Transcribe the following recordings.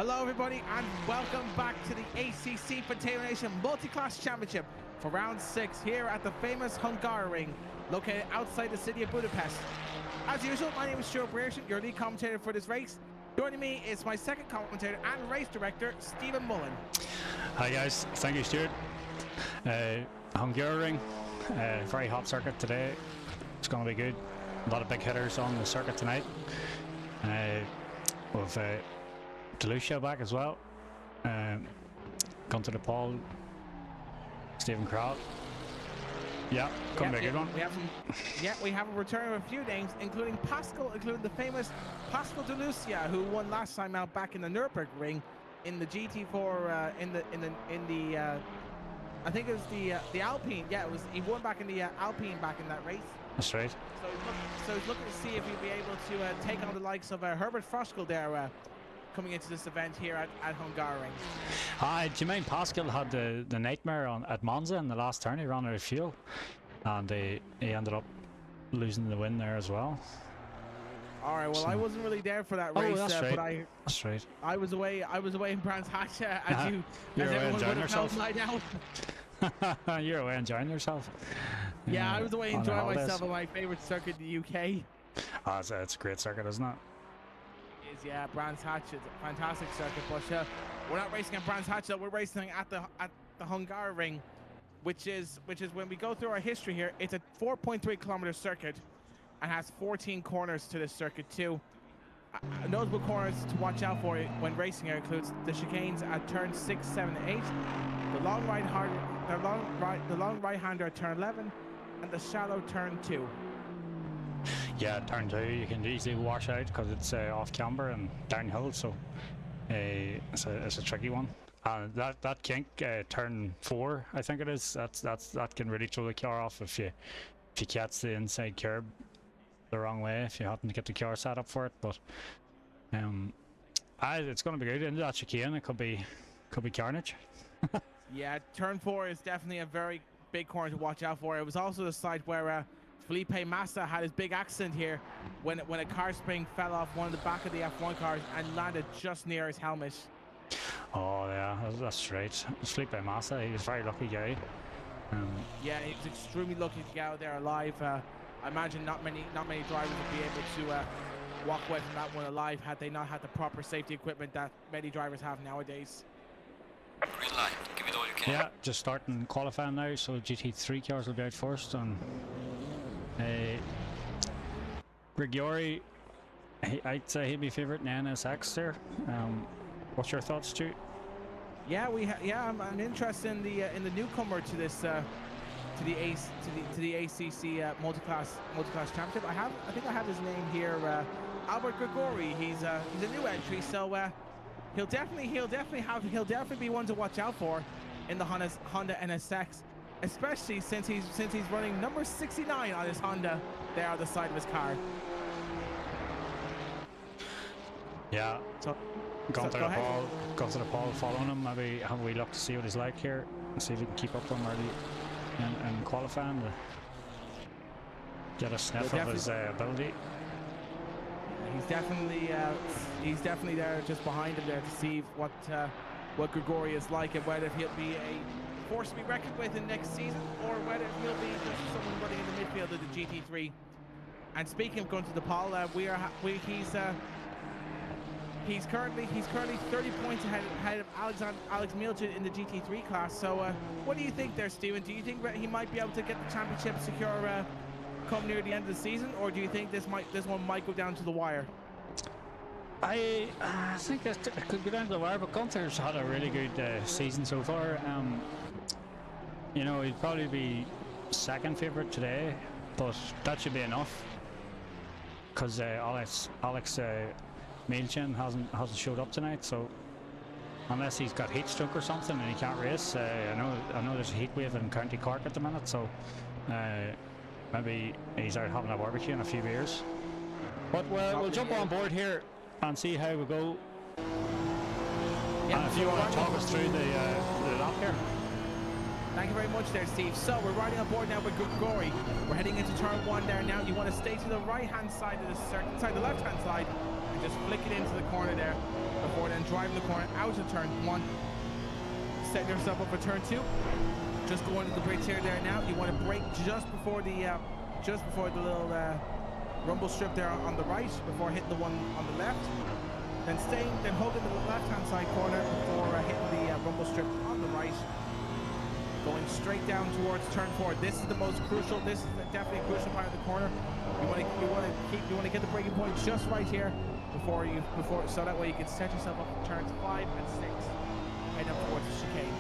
Hello everybody and welcome back to the ACC Potato Nation Multi-Class Championship for round 6 here at the famous Hungaroring, located outside the city of Budapest. As usual, my name is Stuart Brereton, your lead commentator for this race. Joining me is my second commentator and race director, Stephen Mullen. Hi guys, thank you Stuart. Hungaroring, very hot circuit today. It's going to be good. A lot of big hitters on the circuit tonight. With Delucia back as well. Gone to the Paul, Stephen Crowell. Yeah, gonna be a good one. We have a return of a few names, including the famous Pascal Delucia, who won last time out back in the Nürburgring in the GT4 in the I think it was the Alpine. Yeah, he won back in the Alpine back in that race. That's right. So he's looking to see if he'll be able to take on the likes of Herbert Froskel there coming into this event here at Hungaroring. Do you mind Pascal had the nightmare at Monza in the last turn? He ran out of fuel and he ended up losing the win there as well. All right, well, I wasn't really there for that race, that's right. But that's right. I was away in Brands Hatch, as everyone would have known by now. You're away enjoying yourself. Yeah, I was away enjoying myself on my favorite circuit in the UK. Oh, it's a great circuit, isn't it? It is, yeah. Brands Hatch is a fantastic circuit, but we're not racing at Brands Hatch, though. We're racing at the Hungaroring, which is when we go through our history here. It's a 4.3 kilometer circuit and has 14 corners to this circuit too. Notable corners to watch out for when racing here includes the chicanes at turn 6, 7, 8, the long right-hander at turn 11, and the shallow turn 2. Yeah, turn 2 you can easily wash out because it's off camber and downhill, so it's a tricky one. And that kink, turn 4, I think it is. That can really throw the car off if you catch the inside curb the wrong way, if you happen to get the car set up for it. But it's going to be good. Into that chicane, it could be carnage. Yeah, turn 4 is definitely a very big corner to watch out for. It was also the site where Felipe Massa had his big accident here when a car spring fell off one of the back of the F1 cars and landed just near his helmet. Oh yeah, that's right. Felipe Massa, he was a very lucky guy. Yeah, he was extremely lucky to get out there alive. I imagine not many drivers would be able to walk away from that one alive had they not had the proper safety equipment that many drivers have nowadays. Green light, give it all you can. Yeah, just starting qualifying now, so GT3 cars will be out first. And Grigori, I'd say he'd be favourite in the NSX there. What's your thoughts, Stu? Yeah, I'm interested in the newcomer to this to the ACC multi-class championship. I think I have his name here, Albert Grigori. He's a new entry, so he'll definitely be one to watch out for in the Honda NSX, especially since he's running number 69 on his Honda there on the side of his car. Yeah. So go to the Paul, following him. Maybe have we look to see what he's like here and see if we can keep up with him early and qualifying to get a sniff of his ability. He's definitely there just behind him there to see what Grigori is like and whether he'll be a force to be reckoned with in next season or whether he'll be just someone running in the midfield of the GT3. And speaking of going to the Paul, he's currently 30 points ahead of Alex Milchin in the GT3 class. So what do you think there, Stephen? Do you think he might be able to get the championship secure come near the end of the season, or do you think this one might go down to the wire? I think it could go down to the wire, but Gunther's had a really good season so far. You know, he'd probably be second favourite today, but that should be enough because Alex Milchin hasn't showed up tonight, so unless he's got heat stroke or something and he can't race, I know there's a heat wave in County Cork at the minute, so maybe he's out having a barbecue and a few beers. But we'll jump on board here and see how we go. Yeah, and if you want to talk us through the lap here. Thank you very much there, Steve. So we're riding on board now with Grigori. We're heading into turn 1 there now. You want to stay to the right-hand side of the circle, the left-hand side, and just flick it into the corner there before then driving the corner out of turn 1. Setting yourself up for turn 2. Just going to the bridge here there now. You want to brake just before the little rumble strip there on the right before hitting the one on the left. Then holding the left-hand side corner before hitting the rumble strip on the right. Going straight down towards turn 4. This is the most crucial. This is definitely a crucial part of the corner. You want to get the braking point just right here so that way you can set yourself up for turns 5 and 6. Head up towards the chicane.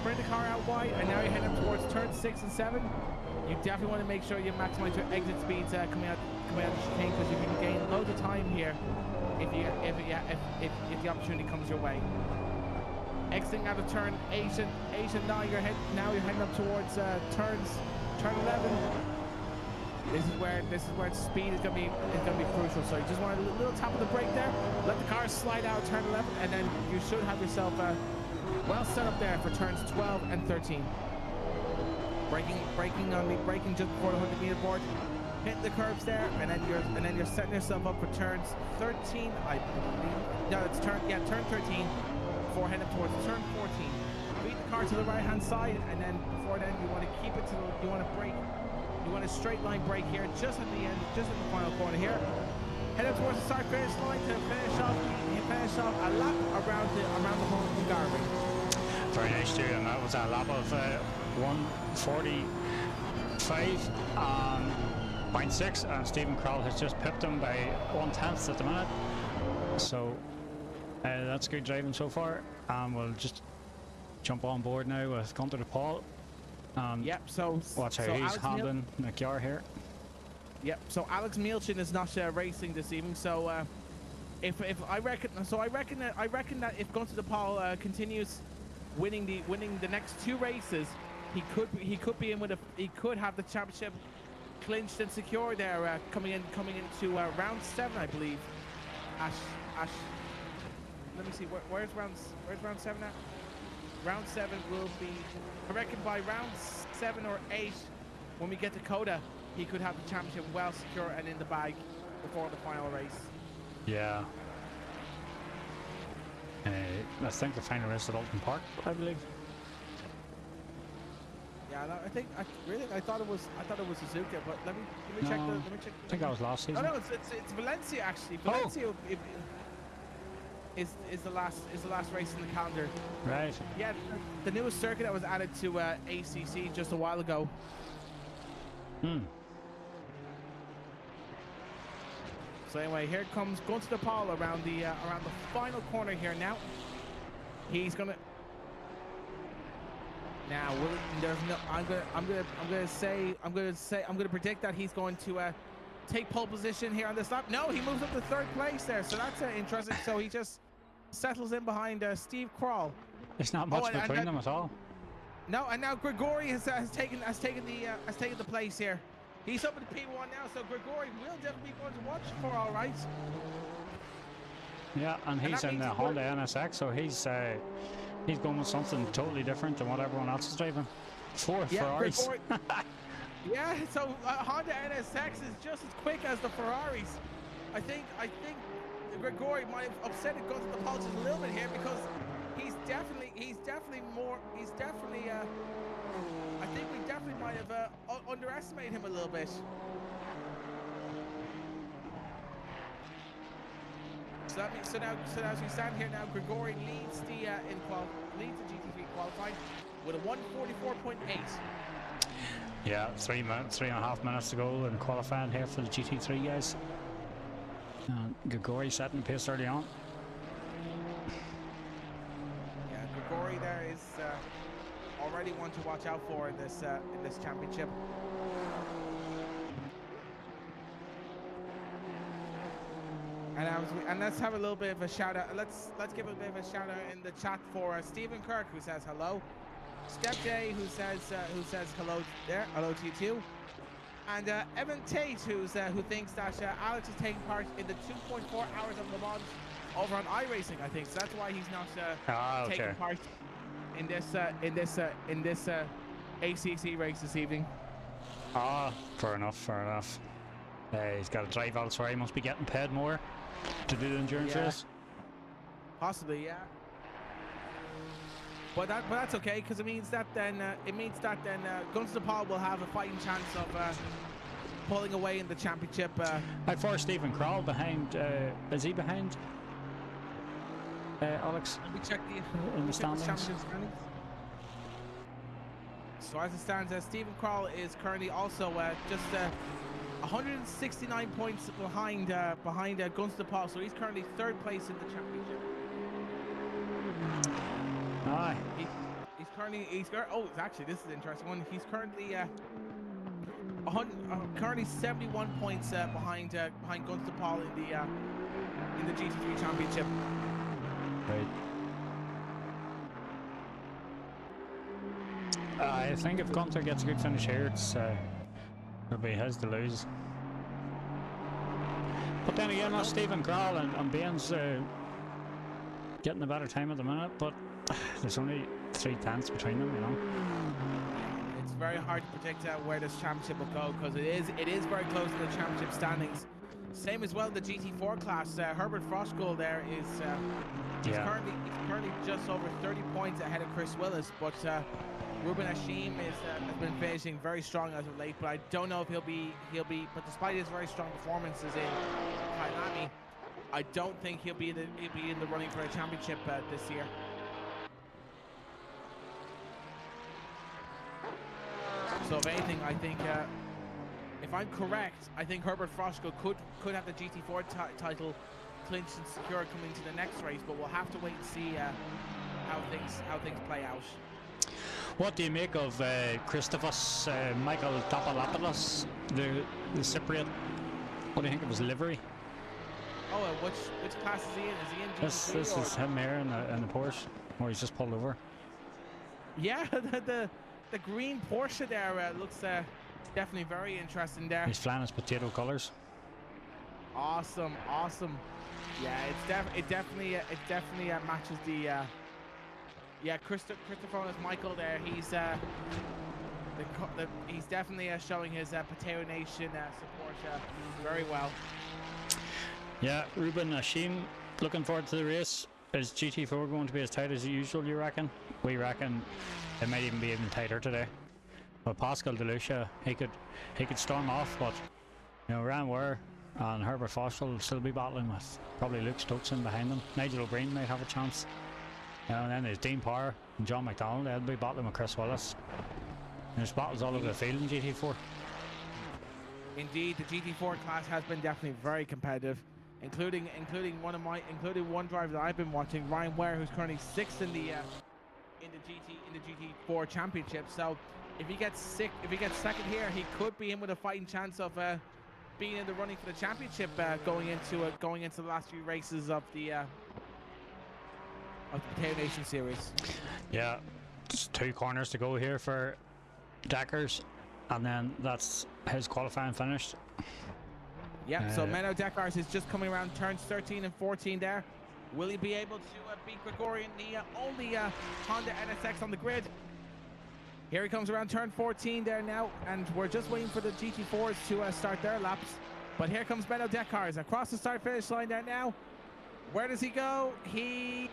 Bring the car out wide, and now you're heading up towards turn 6 and 7. You definitely want to make sure you maximize your exit speeds coming out of the chicane, because you can gain loads of time here if the opportunity comes your way. Exiting out of turn 8 and 9, you're heading up towards turn 11. This is where speed is gonna be crucial. So you just want a little tap of the brake there, let the car slide out turn 11, and then you should have yourself well set up there for turns 12 and 13. Braking just before the 100-meter board, hitting the curves there, and then you're setting yourself up for turns 13, I believe. No, it's turn 13. Before heading up towards turn 14. Beat the car to the right hand side, and then before then you want to keep it you want to brake. You want a straight line brake here just at the end, just at the final corner here. Head up towards the start finish line to finish off a lap around the whole Hungaroring. Very nice, Stu, and that was a lap of 1:45.6, and Stephen Kroll has just pipped him by 1/10 at the minute. So that's good driving so far. We'll just jump on board now with Gunter de Paul. Yep, so watch how he's handling McYar here. Yep, so Alex Mielchin is not racing this evening. So I reckon that if Gunter de Paul continues winning the next 2 races, he could be in with he could have the championship clinched and secure there coming into round 7, I believe. Ash. Let me see, where's round 7 at? Round 7 will be, I reckon by round 7 or 8, when we get to Coda, he could have the championship well secure and in the bag before the final race. Yeah. I think the final race at Alton Park, I believe. Yeah, no, I thought it was Suzuka, but let me check. Let me check. I think that was last season. No, it's Valencia actually. Valencia is the last race in the calendar. Right. Yeah, the newest circuit that was added to ACC just a while ago. So anyway, here comes Gunter de Paul around the final corner here now. He's gonna. Now, there's no. I'm gonna predict that he's going to take pole position here on this lap. No, he moves up to 3rd place there, so that's interesting. So he just settles in behind Steve Kroll. There's not much between them at all. No, and now Grigori has taken the place here. He's up at the P1 now, so Grigori will definitely be going to watch for, all right. Yeah, and he's in the Honda NSX, so he's going with something totally different than what everyone else is driving. 4 Ferraris. Yeah, so Honda NSX is just as quick as the Ferraris. I think Grigori might have upset it, Gunter de Paul just a little bit here, because he's definitely I think we definitely might have underestimated him a little bit. So now as we stand here now, Grigori leads the GT3 qualifying with a 1:44.8. Yeah, 3.5 minutes to go in qualifying here for the GT3 guys. Grigori setting the pace early on. Yeah, Grigori there is already one to watch out for in this championship. And let's have a little bit of a shout out. Let's give a bit of a shout out in the chat for Stephen Kirk, who says hello. Step J, who says hello there, hello to you too. And Evan Tate, who thinks that Alex is taking part in the 2.4 hours of Le Mans over on iRacing, I think. So that's why he's not taking part in this ACC race this evening. Ah, fair enough, fair enough. He's got to drive elsewhere. He must be getting paid more to do the endurance race. Possibly, yeah. But that's okay, because it means that then Guns to Paul will have a fighting chance of pulling away in the championship. How far Stephen Kroll behind? Is he behind? Alex? Let me check in the standings. So as it stands, Stephen Kroll is currently also just 169 points behind Guns to Paul. So he's currently 3rd place in the championship. Aye. Actually, this is an interesting one. He's currently currently 71 points behind Guns to Paul in the GT3 championship. Right. I think if Gunther gets a good finish here, it'll be his to lose. But then again, that's Stephen Kroll and Baines getting a better time at the minute, but there's only 3 tenths between them, you know. It's very hard to predict where this championship will go, because it is very close to the championship standings. Same as well the GT4 class. Herbert Froschkuhl there is he's currently just over 30 points ahead of Chris Willis, but Ruben Hashim has been finishing very strong as of late, but I don't know if he'll be. But despite his very strong performances in Miami, I don't think he'll be in the running for a championship this year. So if anything, I think if I'm correct, I think Herbert Froschkuhl could have the GT4 title clinched and secure coming to the next race, but we'll have to wait and see how things play out. What do you make of Christophos Michael Topolopoulos, the Cypriot? What do you think of his livery? Oh, which class is he in? Is he in GT3? This is him there in the Porsche, where he's just pulled over. Yeah, the green Porsche there looks definitely very interesting there. He's flying his potato colours. Awesome. Yeah, it definitely matches the. Yeah, Christopherus Michael there. He's he's definitely showing his Potato Nation support very well. Yeah, Ruben Hashim, looking forward to the race. Is GT4 going to be as tight as usual, you reckon? We reckon it might even be even tighter today. But Pascal DeLucia, he could storm off, but you know, Ryan Ware and Herbert Froschkuhl will still be battling with probably Luke Stokesen behind them. Nigel O'Brien might have a chance. And then there's Dean Power and John McDonald. They'll be battling with Chris Willis. There's battles all over the field in GT4. Indeed, the GT4 class has been definitely very competitive, including one driver that I've been watching, Ryan Ware, who's currently 6th in the GT4 championship. So if he gets second here, he could be in with a fighting chance of being in the running for the championship going into the last few races of the Potato Nation series. Yeah, just 2 corners to go here for Deckers, and then that's his qualifying finished. Yep, so Menno Deckers is just coming around turns 13 and 14 there. Will he be able to beat Gregorian, the only Honda NSX on the grid? Here he comes around turn 14 there now, and we're just waiting for the GT4s to start their laps. But here comes Menno Deckers across the start-finish line there now. Where does he go? He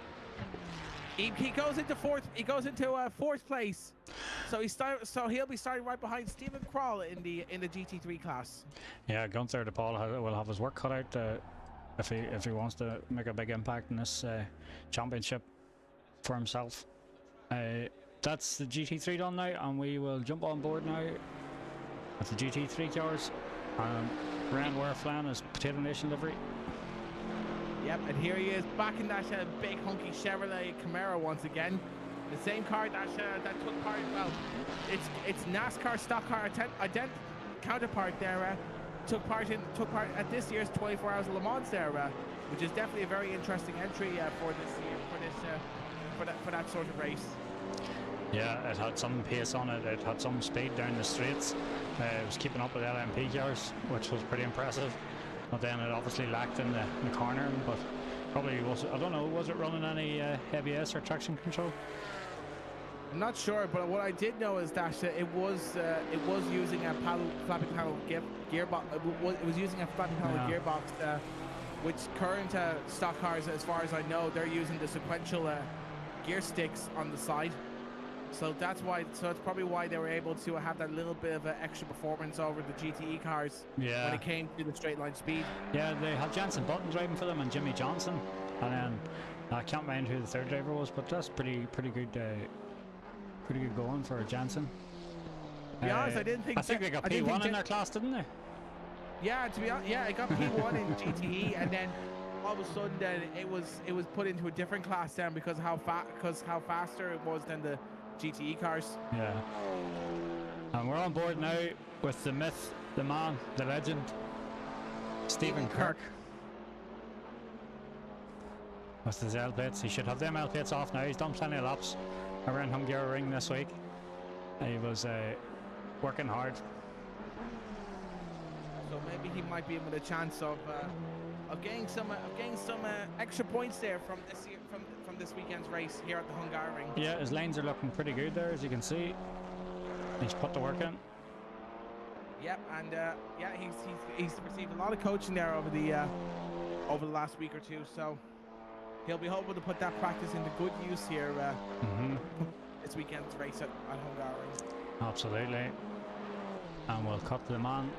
goes into fourth. He goes into fourth place. So he'll be starting right behind Stephen Kroll in the GT3 class. Yeah, Gunther de Paul will have his work cut out if he wants to make a big impact in this championship for himself. That's the GT3 done now, and we will jump on board now with the GT3 cars. Ryan Ware flying his Potato Nation livery. Yep, and here he is back in that big hunky Chevrolet Camaro once again. The same car that took part. Well, it's NASCAR stock car counterpart there. Took part at this year's 24 Hours of Le Mans there, which is definitely a very interesting entry for that sort of race. Yeah, it had some pace on it. It had some speed down the straights. It was keeping up with LMP cars, which was pretty impressive. But then it obviously lacked in the corner. But probably was. I don't know. Was it running any ABS or traction control? I'm not sure, but what I did know is that it was using a flappy panel gearbox. It was using a flappy panel gearbox, which current stock cars, as far as I know, they're using the sequential gear sticks on the side. So that's why. So it's probably why they were able to have that little bit of extra performance over the GTE cars when it came to the straight line speed. Yeah, they had Jensen Button driving for them and Jimmy Johnson, and then I can't mind who the third driver was, but that's pretty good. Pretty good going for Jensen. To be honest, I didn't think. I think they got P1 in their class, didn't they? Yeah, to be honest, yeah, it got P1 in GTE, and then all of a sudden, then it was put into a different class then because how faster it was than the GTE cars. Yeah. And we're on board now with the myth, the man, the legend, Stephen Kirk. With his L plates, he should have them L plates off now. He's done plenty of laps around Hungaroring this week. He was working hard. So maybe he might be in with a chance of getting some extra points there from this weekend's race here at the Hungaroring. Yeah, his lanes are looking pretty good there, as you can see. He's put the work in. Yep, and yeah, he's received a lot of coaching there over the last week or two. So he'll be hoping to put that practice into good use here this weekend's race at Hungaroring. Absolutely. And we'll cut to the man.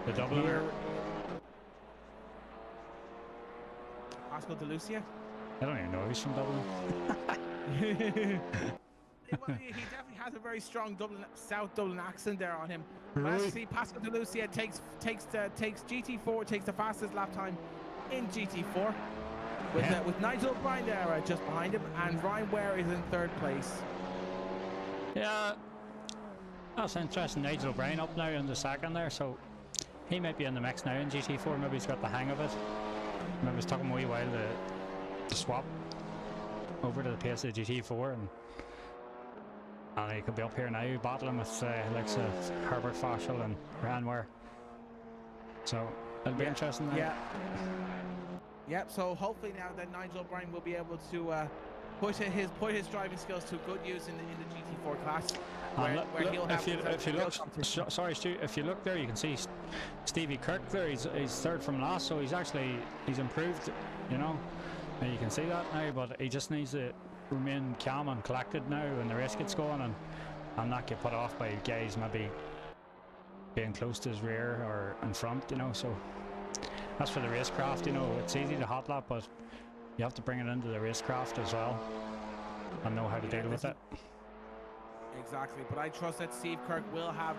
The Dubliner. Pascal De Lucia. I don't even know if he's from Dublin. Well, he definitely has a very strong South Dublin accent there on him. Really? Actually, Pascal De Lucia takes GT4, takes the fastest lap time in GT4 with Nigel O'Brien there just behind him, and Ryan Ware is in third place. Yeah, that's interesting. Nigel O'Brien up now in the second there, so he might be in the mix now in GT4. Maybe he's got the hang of it. Maybe it's taking a wee while to swap over to the pace of the GT4, and he could be up here now battling with like Herbert Fashel and Ryan Ware. So it'll be interesting now. Yep, so hopefully now that Nigel O'Brien will be able to put his driving skills to good use in the GT4 class. Where he'll have if you look, sorry Stu, if you look there, you can see Stevie Kirk there. He's third from last, so he's improved, you know. And you can see that now, but he just needs to remain calm and collected now when the race gets going, and not get put off by guys maybe being close to his rear or in front, you know. So that's for the racecraft, you know. It's easy to hot lap, but you have to bring it into the racecraft as well and know how to deal with it. Exactly, but I trust that Steve Kirk will have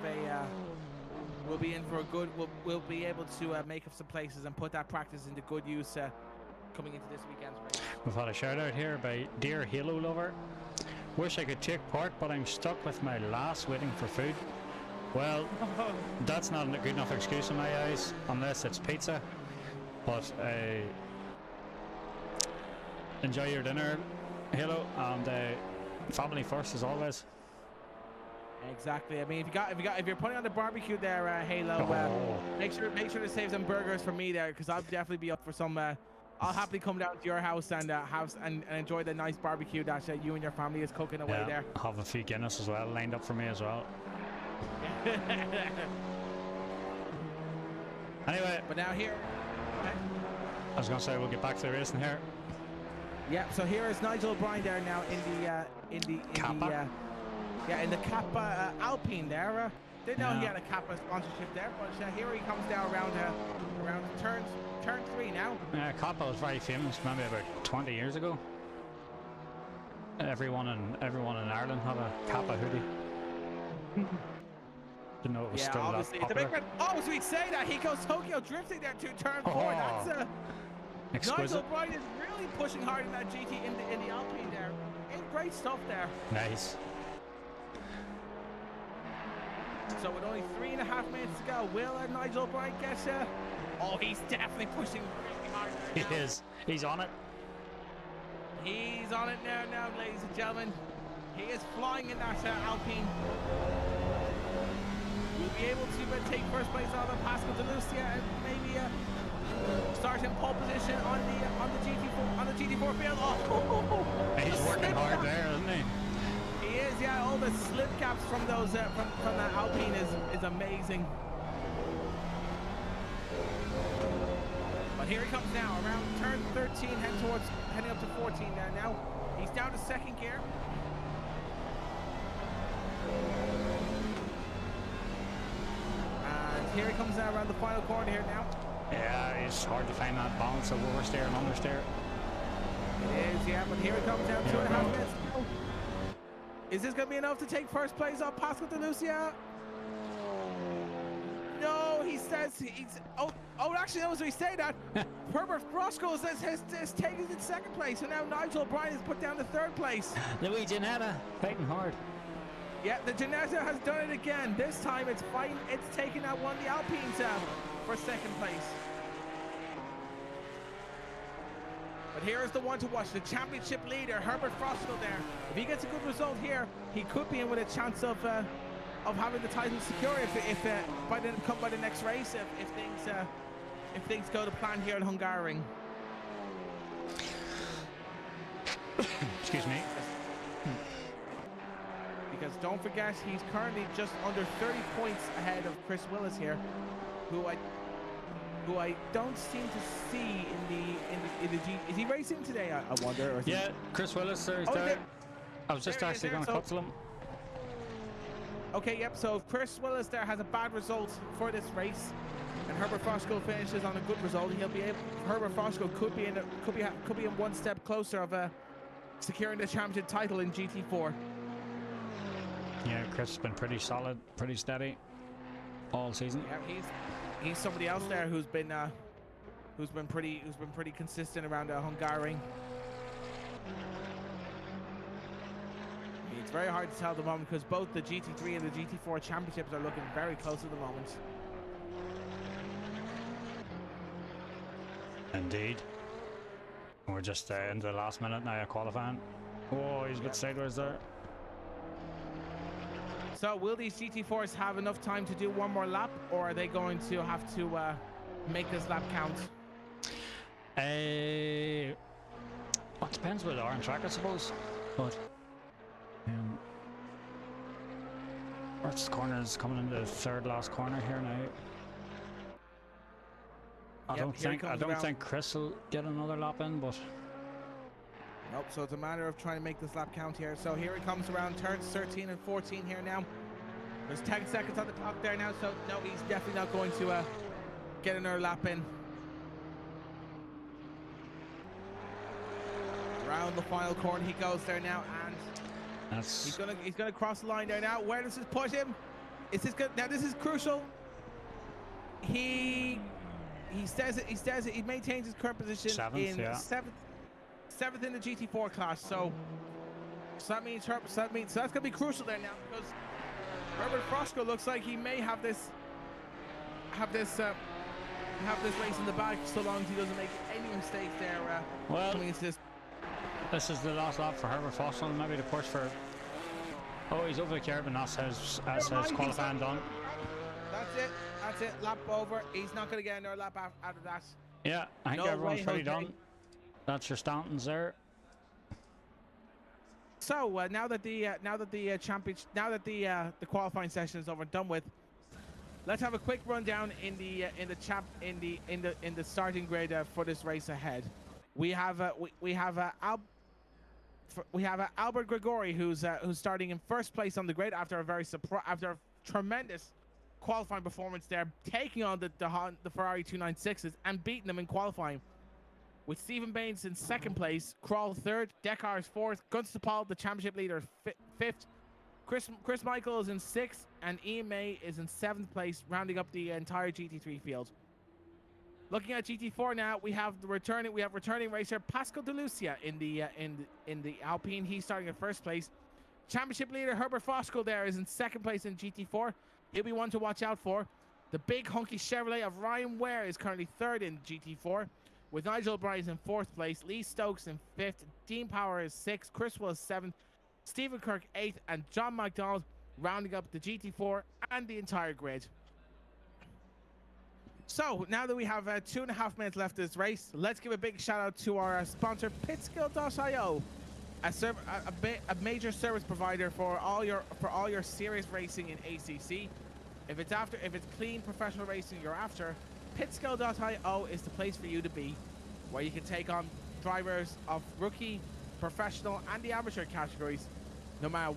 will be in for a good. Will be able to make up some places and put that practice into good use coming into this weekend's race. We've had a shout out here by Dear Halo Lover. Wish I could take part, but I'm stuck with my lass waiting for food. Well, that's not a good enough excuse in my eyes, unless it's pizza. But enjoy your dinner, Halo, and family first as always. Exactly. I mean, if you're putting on the barbecue there, Halo, make sure to save some burgers for me there, because I'll definitely be up for some. I'll happily come down to your house and and enjoy the nice barbecue that you and your family is cooking away there. Have a few Guinness as well lined up for me as well. Anyway, but now here, I was gonna say we'll get back to the racing here. Yeah. So here is Nigel O'Brien there now in the Kappa. In the Kappa Alpine there. Didn't know he had a Kappa sponsorship there, but here he comes down around turn 3 now. Yeah, Kappa was very famous maybe about 20 years ago. Everyone in Ireland had a Kappa hoodie. Didn't know it was still that popular. Oh, so we'd say that he goes Tokyo drifting there to turn 4. That's exquisite. Nigel O'Brien is really pushing hard in that GT in the Alpine there. Great stuff there. Nice. So with only 3.5 minutes to go, will Nigel O'Brien get oh, he's definitely pushing really hard there now. He is. He's on it. He's on it now, ladies and gentlemen. He is flying in that Alpine. Will be able to take first place out of Pascal De Lucia and maybe Starting pole position on the GT4 field. Oh, He's working hard there, isn't he? he is, yeah. All the slip caps from those from that Alpine is amazing. But here he comes now, around turn 13, heading up to 14 there now. He's down to second gear. And here he comes now around the final corner here now. Yeah, it's hard to find that balance of oversteer and understeer. It is, yeah, but here it comes down 2.5 minutes. Is this going to be enough to take first place off Pascal de Lucia? No, he says he's... Oh, actually, that was what he said that. Herbert Roscoe has taken it in second place, and now Nigel O'Brien is put down to third place. Louis Janetta fighting hard. Yeah, the Janetta has done it again. This time it's fine. It's taken out one of the Alpines for second place. But here is the one to watch, the championship leader, Herbert Froskel there. If he gets a good result here, he could be in with a chance of having the title secure if by the next race if things go to plan here in Hungaroring. Excuse me. Because don't forget, he's currently just under 30 points ahead of Chris Willis here, who I don't seem to see in the G. Is he racing today? I wonder. Or yeah, Chris Willis there. I was just actually going to cut to him. Okay, yep. So if Chris Willis there has a bad result for this race, and Herbert Froskel finishes on a good result, he'll be able. Herbert Froskel could be in one step closer of securing the championship title in GT4. Yeah, Chris has been pretty solid, pretty steady all season. Yeah, he's somebody else there who's been pretty consistent around Hungaroring. It's very hard to tell at the moment because both the GT3 and the GT4 championships are looking very close at the moment. Indeed. We're just into the last minute now of qualifying. Oh, he's a bit sideways there. So will these GT4s have enough time to do one more lap, or are they going to have to make this lap count? It depends where they are on track, I suppose. But first corner is coming into the third last corner here now. I don't think Chris will get another lap in, but nope. So it's a matter of trying to make this lap count here. So here it comes around turns 13 and 14 here now. There's 10 seconds on the clock there now, so no, he's definitely not going to get another lap in. Around the final corner he goes there now, and he's gonna cross the line there now. Where does this put him? Is this good? Now this is crucial. He says it. He maintains his current position seventh in the GT4 class. So that means that's gonna be crucial there now, because Herbert Froskel looks like he may have this race in the bag, so long as he doesn't make any mistakes there. Coming into this. This is the last lap for Herbert Froskel. Maybe the push for. Oh, he's over the curb, and that's his qualifying done. That's it. Lap over. He's not going to get another lap after that. Yeah, I think everyone's pretty done. That's your Stantons there. So now that the qualifying session is over and done with, let's have a quick rundown in the starting grid for this race ahead. We have Albert Gregori, who's starting in first place on the grid after a tremendous qualifying performance there, taking on the Ferrari 296s and beating them in qualifying. With Stephen Baines in second place, Kroll third, Dekar is fourth, Gunstapal, the championship leader, fifth, Chris Michael is in sixth, and Ian May is in seventh place, rounding up the entire GT3 field. Looking at GT4 now, we have returning racer Pascal de Lucia in the Alpine. He's starting in first place. Championship leader Herbert Froskel there is in second place in GT4. He'll be one to watch out for. The big hunky Chevrolet of Ryan Ware is currently third in GT4, with Nigel O'Brien in fourth place, Lee Stokes in fifth, Dean Power is sixth, Chris Willis seventh, Stephen Kirk eighth, and John McDonald rounding up the GT4 and the entire grid. So now that we have 2.5 minutes left of this race, let's give a big shout out to our sponsor, pitskill.io, a major service provider for all your serious racing in ACC. If it's clean professional racing you're after, pitskill.io is the place for you to be, where you can take on drivers of rookie, professional, and the amateur categories. No matter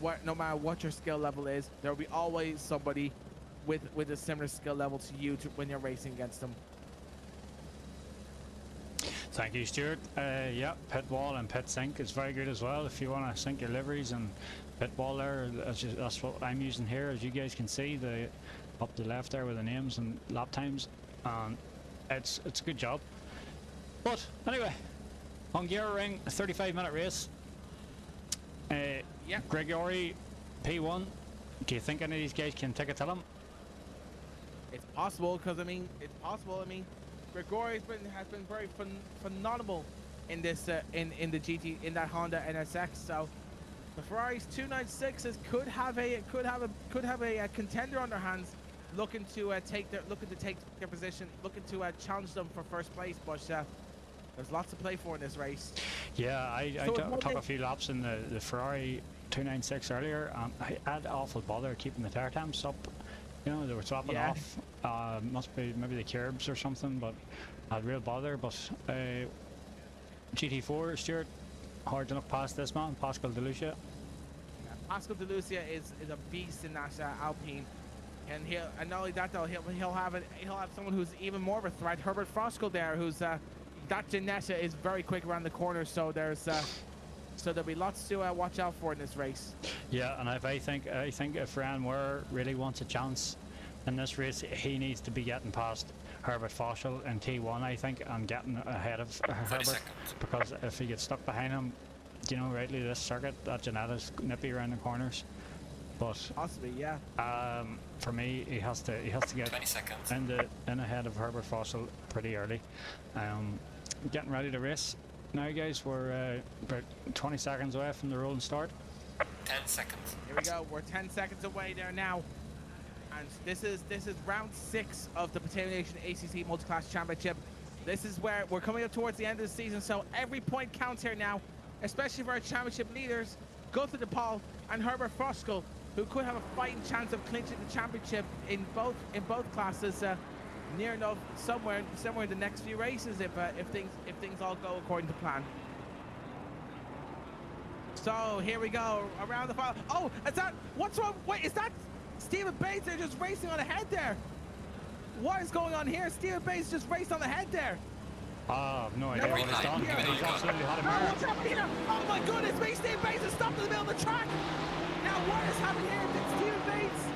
what your skill level is, there will be always somebody with a similar skill level to you when you're racing against them. Thank you, Stuart. Yeah, pit wall and pit sync is very good as well. If you want to sync your liveries and pit wall there, that's what I'm using here. As you guys can see, up the left there with the names and lap times, and it's a good job. But anyway, Hungaroring, a 35-minute race. Yeah. Gregory, P1. Do you think any of these guys can take it to them? It's possible, because it's possible. Gregory has been very phenomenal in this in the GT in that Honda NSX. So the Ferrari's 296s could have a contender on their hands, looking to take their position, looking to challenge them for first place. But there's lots to play for in this race. Yeah, I took a few laps in the Ferrari 296 earlier. I had awful bother keeping the tire temps up. You know, they were swapping off. Must be maybe the curbs or something, but I had real bother. But GT4, Stuart, hard to look past this man, Pascal De Lucia. Pascal De Lucia is a beast in that Alpine, and not only that though, he'll have someone who's even more of a threat, Herbert Froskel there, who's that Janetta is very quick around the corner. So there'll be lots to watch out for in this race. Yeah, and I think if Ryan Ware really wants a chance in this race, he needs to be getting past Herbert Fossel in T1, I think, and getting ahead of Herbert, because if he gets stuck behind him, you know, rightly this circuit, that Janetta's nippy around the corners. But possibly, yeah. For me, he has to get 20 seconds in ahead of Herbert Fossel pretty early. Getting ready to race. Now guys, we're about 20 seconds away from the rolling start. 10 seconds. Here we go, we're 10 seconds away there now. And this is round 6 of the Potato Nation ACC Multiclass Championship. This is where we're coming up towards the end of the season, so every point counts here now, especially for our championship leaders, Gunther de Paul and Herbert Froskel, who could have a fighting chance of clinching the championship in both classes. Near enough somewhere in the next few races if things all go according to plan. So here we go around the final. Oh, is that what's wrong? Wait, is that Stephen Bates? They're just racing on ahead there. What is going on here? Stephen Bates just raced on ahead there. No idea what he's done. He's absolutely hot a mirror. What's happening here? Oh my goodness me! Stephen Bates has stopped in the middle of the track. Now what is happening here? Did Stephen Bates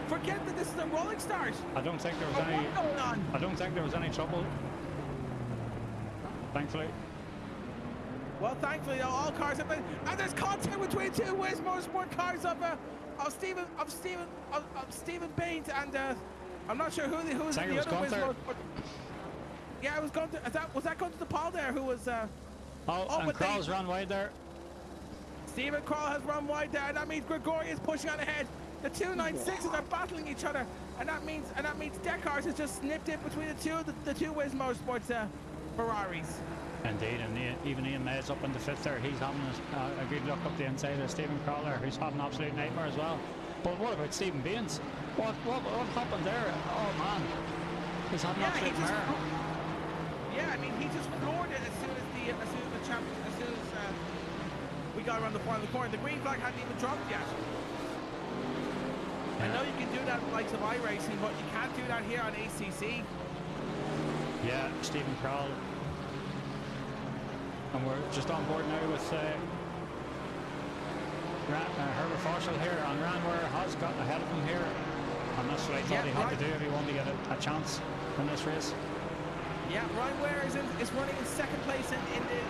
forget that this is a rolling start? I don't think there was any. What's going on? I don't think there was any trouble. Thankfully. Well, thankfully, all cars have been, and there's contact between two Wiz Motorsport cars of Stephen Baines and I'm not sure who was the other Wiz Motorsport. Yeah, it was going to. Was that going to the Paul there? Who was? And Krall's run wide there. Stephen Krall has run wide there, and that means Gregory is pushing on ahead. The 296s are battling each other, and that means Dekars has just snipped in between the two Wiz Motorsports Ferraris. Indeed, and even Ian May's up in the 5th there. He's having a good look up the inside of Stephen Crawler, who's had an absolute nightmare as well. But what about Stephen Baines? What happened there? Oh man, he's had an absolute mare. Yeah, I mean, he just floored it as soon as we got around the front of the corner. The green flag hadn't even dropped yet. I know you can do that with likes of iRacing, but you can't do that here on ACC. Yeah, Stephen Crowell. And we're just on board now with Herbert Forshall here, and Ranware has gotten ahead of him here. And that's what I thought he had to do if he wanted to get a chance in this race. Yeah, Ryan Ware is running in second place in the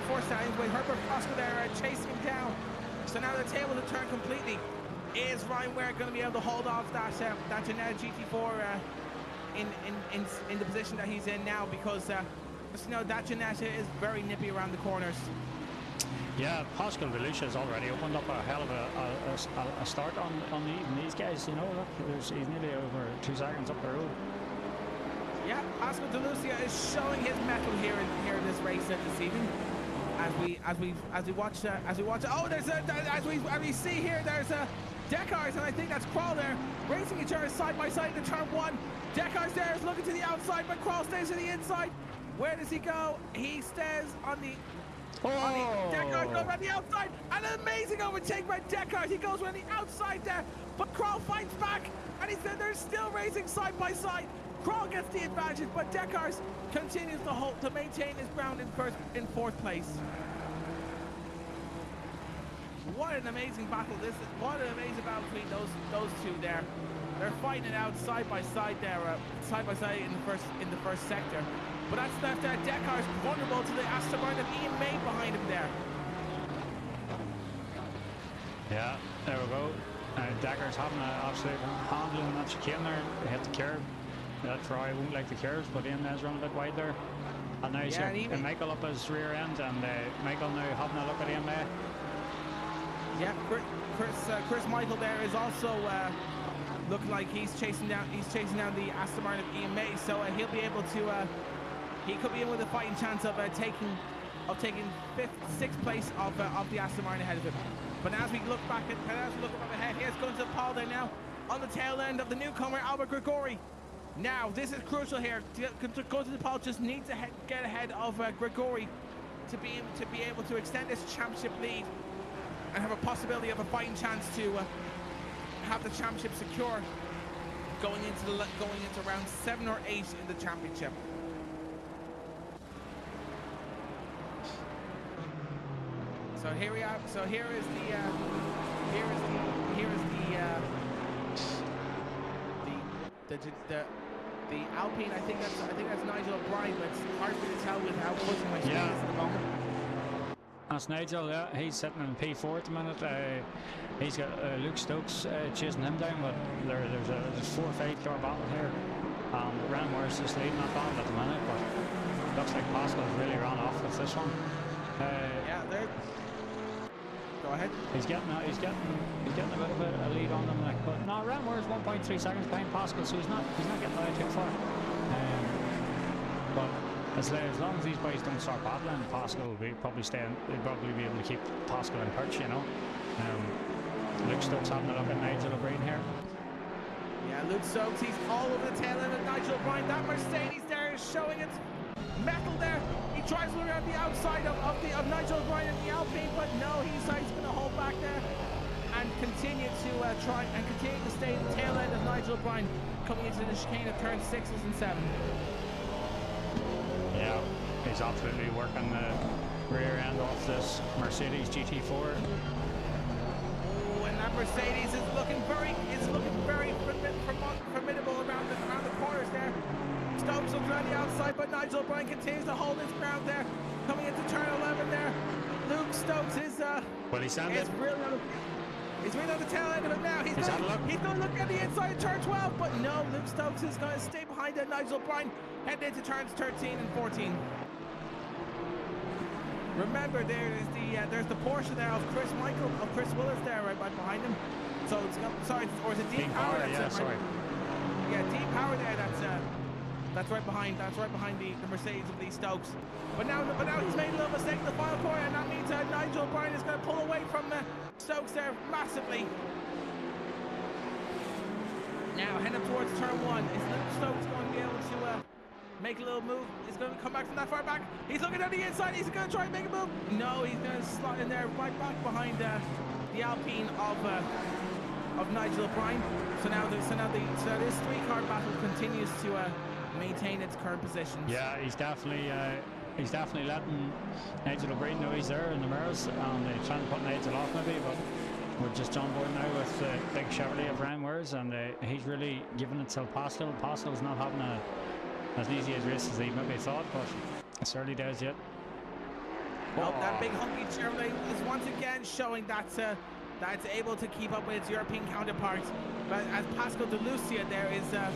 GT4 standings, with Herbert Forshall there chasing him down. So now the table will turn completely. Is Ryan Ware going to be able to hold off that Janetta GT4 in the position that he's in now? Because you know, that Janetta is very nippy around the corners. Yeah, Pascal De Lucia has already opened up a hell of a start on even these guys. You know, look, he's nearly over 2 seconds up the road. Yeah, Pascal De Lucia is showing his mettle here in this race this evening. As we watch. Oh, there's as we see here, there's Decars, and I think that's Crawl there, racing each other side by side in turn one. Decars there is looking to the outside, but Crawl stays to the inside. Where does he go? He stays on the. Decars goes around the outside. An amazing overtake by Decars. He goes around the outside there, but Crawl fights back, and they're still racing side by side. Crawl gets the advantage, but Decars continues to maintain his ground in fourth place. What an amazing battle this is! What an amazing battle between those two there. They're fighting it out side by side there, side by side in the first sector. But that's left Decars vulnerable to the afterburn of Ian May behind him there. Yeah, there we go. Decars having an absolute handling that chicane there. They hit the curb. That Ferrari won't like the curves, but Ian May's run a bit wide there. And now he's got Michael up his rear end, and Michael now having a look at Ian May. Yeah, Chris Michael there is also looking like he's chasing down the Aston Martin of Ian May, so he'll be able to he could be in with a fighting chance of taking sixth place of the Aston Martin ahead of him. But as we look back ahead, here's going to Paul there now on the tail end of the newcomer Albert Grigori. Now this is crucial here. To go to the Paul just needs to get ahead of Grigori to be able to extend this championship lead and have a possibility of a fighting chance to have the championship secure going into round 7 or 8 in the championship. So here we are. So here is the Alpine. I think that's Nigel O'Brien, but it's hard for me to tell with how pushing my speed is at the moment. That's Nigel, yeah. He's sitting in P4 at the minute. He's got Luke Stokes chasing him down, but there's a 4 or 5 car battle here. Ryan Morris is leading that battle at the minute, but looks like Pascal's really run off with this one. Yeah, there. Go ahead. He's getting a bit of a lead on them, like, but no, Ryan Morris 1.3 seconds behind Pascal, so he's not getting away too far. But as long as these boys don't start battling, Pascal will probably be able to keep Pascal in perch, you know. Luke Stokes having a look at Nigel O'Brien here. Yeah, Luke Stokes, he's all over the tail end of Nigel O'Brien. That Mercedes there is showing its metal there. He tries to look around the outside of Nigel O'Brien in the Alpine, but no, he's going to hold back there and continue to stay at the tail end of Nigel O'Brien coming into the chicane of turn 6s and 7. Yeah, he's absolutely working the rear end off this Mercedes GT4. Oh, and that Mercedes is looking very formidable around the corners there. Stokes looks around the outside, but Nigel O'Brien continues to hold his ground there. Coming into turn 11 there. Luke Stokes is he's really on the tail end of it now. He's going to look at the inside of turn 12, but no, Luke Stokes is going to stay behind Nigel O'Brien heading into turns 13 and 14. Remember, there's the Porsche there of Chris Willis there right behind him. So it's Deep Power. Yeah, Deep Power there. That's right behind the Mercedes of Lee Stokes. But now he's made a little mistake in the final corner, and that means Nigel O'Brien is going to pull away from Stokes there massively. Now heading up towards turn 1. Is Luke Stokes going to be able to make a little move? He's going to come back from that far back. He's looking at the inside. He's going to try and make a move. No, he's going to slot in there right back behind the Alpine of Nigel O'Brien. So now this 3-car battle continues to maintain its current positions. Yeah, he's definitely letting Nigel O'Brien know he's there in the mirrors, and trying to put Nigel off maybe, but we're just on board now with the big Chevrolet of Ryan Wers, and he's really giving it to Pascal. Pascal's not having as easy a race as he maybe thought, but it's early days yet. Well, that big hunky Chevrolet is once again showing that it's able to keep up with its European counterparts, but as Pascal De Lucia there is now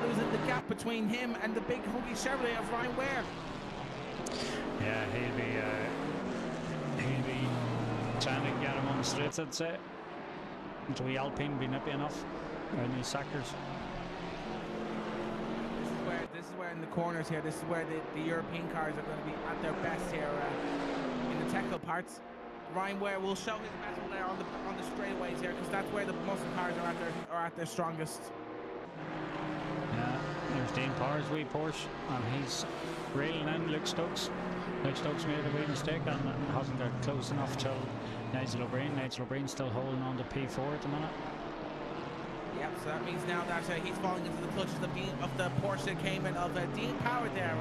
losing the gap between him and the big hunky Chevrolet of Ryan Ware. Yeah, he'll be trying to get him on the straights, I'd say. The Alpine be nippy enough in these sectors. where in the corners here, this is where the European cars are going to be at their best here in the technical parts. Ryan Ware will show his mettle there on the straightaways here, because that's where the muscle cars are at their strongest. Yeah, there's Dean Powers, wee Porsche, and he's reeling in Luke Stokes. Luke Stokes made a wee mistake and hasn't got close enough to Nigel O'Brien. Nigel O'Brien's still holding on to P4 at the minute. Yep, so that means now that he's falling into the clutches of the Porsche Cayman of Dean Power there,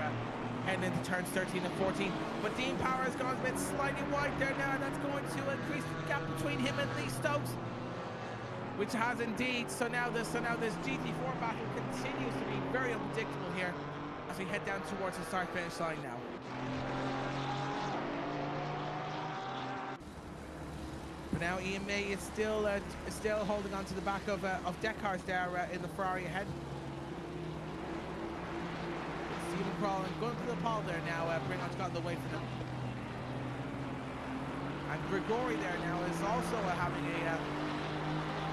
heading into turns 13 and 14. But Dean Power has gone a bit slightly wide there now, and that's going to increase the gap between him and Lee Stokes, which has indeed. So now this GT4 battle continues to be very unpredictable here as we head down towards the start-finish line now. But now Ian May is still holding on to the back of Deckars there in the Ferrari ahead. Stephen Crawlin going to the pole there now, bring on Scott away from them. And Grigori there now is also having a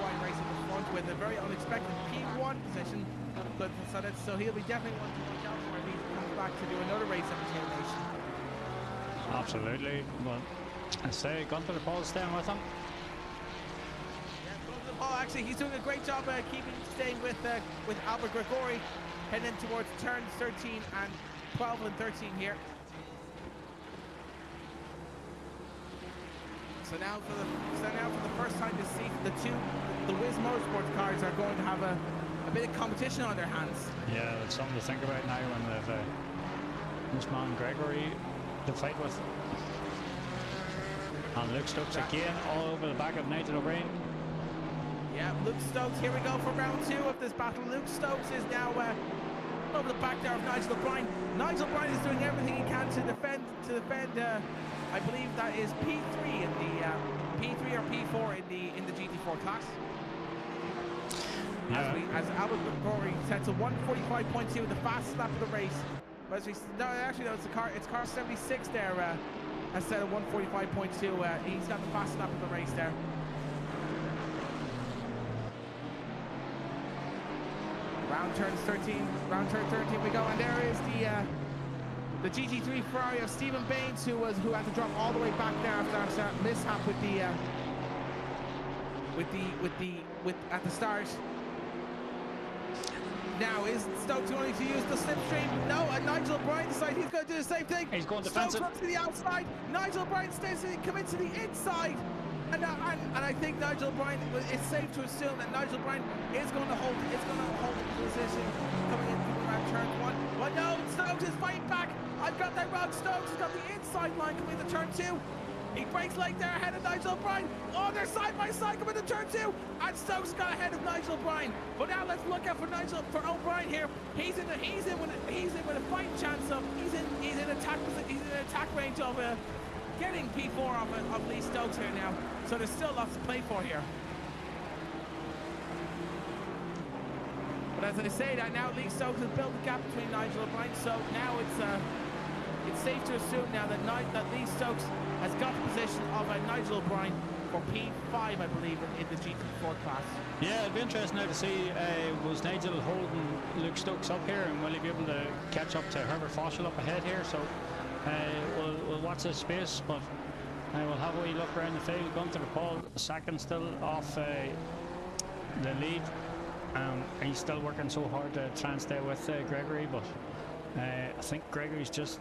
wide race in the front with a very unexpected P1 position. So he'll be definitely one to watch out for if he comes back to do another race at the Nation. Absolutely, but I say Gunther Paul's staying with him. Yeah, Gunther Paul, actually, he's doing a great job staying with Albert Grigori, heading in towards turns 13 and 12 and 13 here. So now for the first time this season, the Wiz Motorsports cars are going to have a bit of competition on their hands. Yeah, that's something to think about now when they've this man Gregory to fight with. And Luke Stokes again all over the back of Nigel O'Brien. Yeah, Luke Stokes, here we go for round 2 of this battle. Luke Stokes is now over the back there of Nigel O'Brien. Nigel O'Brien is doing everything he can to defend I believe that is P3 in the P3 or P4 in the GT4 class. Yeah. As Albert Grigori sets a 1:45.2 the fastest lap of the race. It's car 76 there. Has set a 1:45.2. He's got the fastest lap of the race there. Round turn 13 we go, and there is the GT3 Ferrari of Stephen Baines, who had to drop all the way back there after that mishap at the start. Now is Stokes going to use the slipstream? No, and Nigel O'Brien decides he's going to do the same thing. He's going defensive. Stokes runs to the outside. Nigel O'Brien commits to the inside. And I think Nigel O'Brien, it's safe to assume that Nigel O'Brien is going to hold the position coming in around turn 1. But no, Stokes is fighting back. I've got that wrong. Stokes has got the inside line coming into turn 2. He breaks late there ahead of Nigel O'Brien. Oh, they're side by side coming to turn 2. And Stokes got ahead of Nigel O'Brien. But now let's look out for O'Brien here. He's in with a fighting chance of he's in attack range of getting P4 of Lee Stokes here now. So there's still lots to play for here. But as I say that now, Lee Stokes has built the gap between Nigel O'Brien. So now it's safe to assume now that Lee Stokes has got the position of Nigel O'Brien for P5, I believe, in the GT4 class. Yeah, it'd be interesting now to see was Nigel holding Luke Stokes up here, and will he be able to catch up to Herbert Fossel up ahead here? So we'll watch this space, but we'll have a wee look around the field. Gunther Paul, second, still off the lead. He's still working so hard to try and stay with Gregory, but I think Gregory's just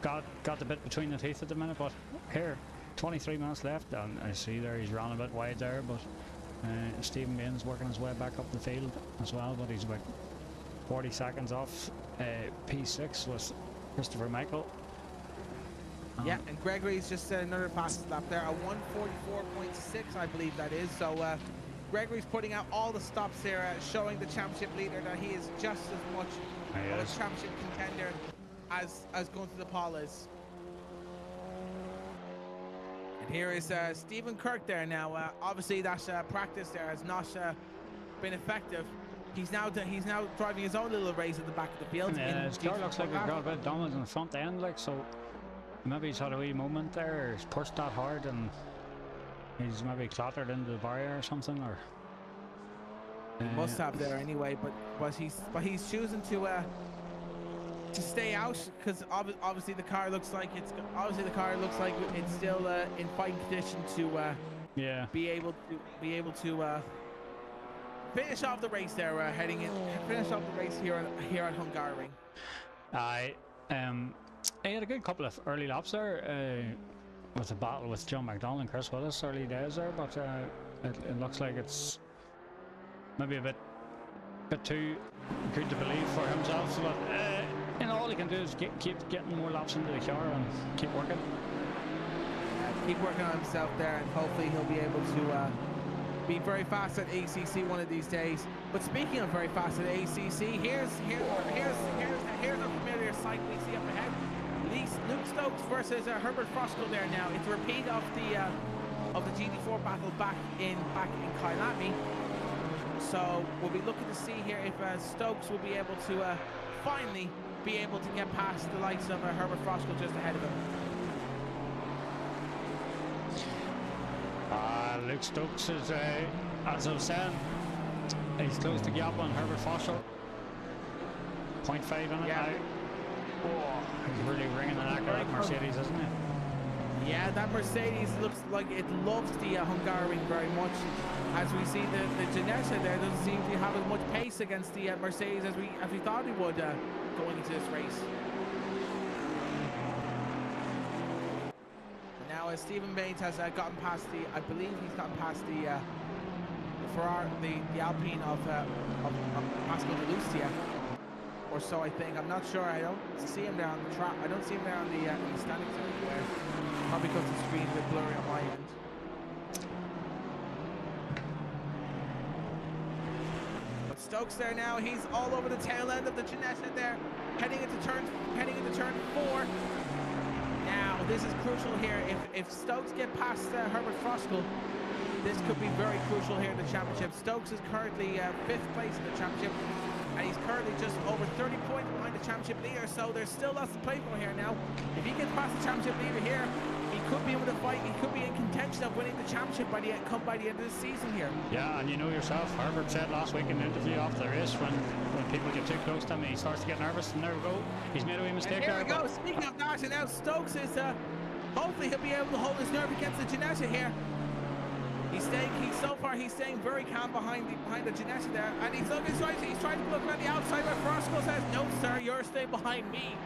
got the bit between the teeth at the minute. But here, 23 minutes left, and I see there he's run a bit wide there, but Stephen Baines working his way back up the field as well, but he's about 40 seconds off P6 with Christopher Michael. Yeah, and Gregory's just another fast lap there, a 1:44.6, I believe that is. So Gregory's putting out all the stops here, showing the championship leader that he is just as much of a championship contender as Gunther de Paul is. And here is Stephen Kirk there now. Obviously that practice there has not been effective. He's now driving his own little race at the back of the field. Yeah, his car looks like he's got a bit of dominance in the front end, like, so maybe he's had a wee moment there, he's pushed that hard and he's maybe clattered into the barrier or something, or he must have there anyway. But he's choosing to to stay out, because obviously the car looks like it's still in fighting condition to Yeah. be able to finish off the race there, finish off the race here at Hungaroring. He had a good couple of early laps there with a battle with John McDonald and Chris Willis early days there, but it looks like it's maybe a bit too good to believe for himself. But all he can do is keep getting more laps into the car and keep working. Keep working on himself there, and hopefully he'll be able to be very fast at ACC one of these days. But speaking of very fast at ACC, here's a familiar sight we see up ahead. Luke Stokes versus Herbert Froskel there now. It's a repeat of the GT4 battle back in Kyalami. So we'll be looking to see here if Stokes will be able to finally be able to get past the likes of Herbert Froskel just ahead of him. Luke Stokes is, as I was saying, he's closed the gap on Herbert Froskel. 0.5 in it now. Oh, he's really ringing the neck of that Mercedes, isn't he? Yeah, that Mercedes looks like it loves the Hungaroring very much. As we see the Ginetta there doesn't seem to have as much pace against the Mercedes as we thought he would going into this race. Now Stephen Baines has gotten past I believe he's gotten past the Ferrari, the Alpine of Pascal De Lucia, or so I think. I'm not sure. I don't see him down the track. I don't see him down in the standings anywhere. Probably because the screen's a bit blurry on my end. But Stokes there now. He's all over the tail end of the Ginetta there, heading into turn 4. Now this is crucial here. If Stokes get past Herbert Froskel, this could be very crucial here in the championship. Stokes is currently 5th place in the championship, and he's currently just over 30 points behind the championship leader, so there's still lots to play for here now. If he gets past the championship leader here, he could be able to fight, he could be in contention of winning the championship by the end of the season here. Yeah, and you know yourself, Herbert said last week in the interview after the race, when people get too close to him, he starts to get nervous, and there we go. He's made a wee mistake there. Here we go, speaking of that, and now Stokes is, hopefully he'll be able to hold his nerve against the Ginetta here. He's staying very calm behind the Ginetta there, and he's trying to look around the outside, but Froskel says, "No, sir, you're staying behind me."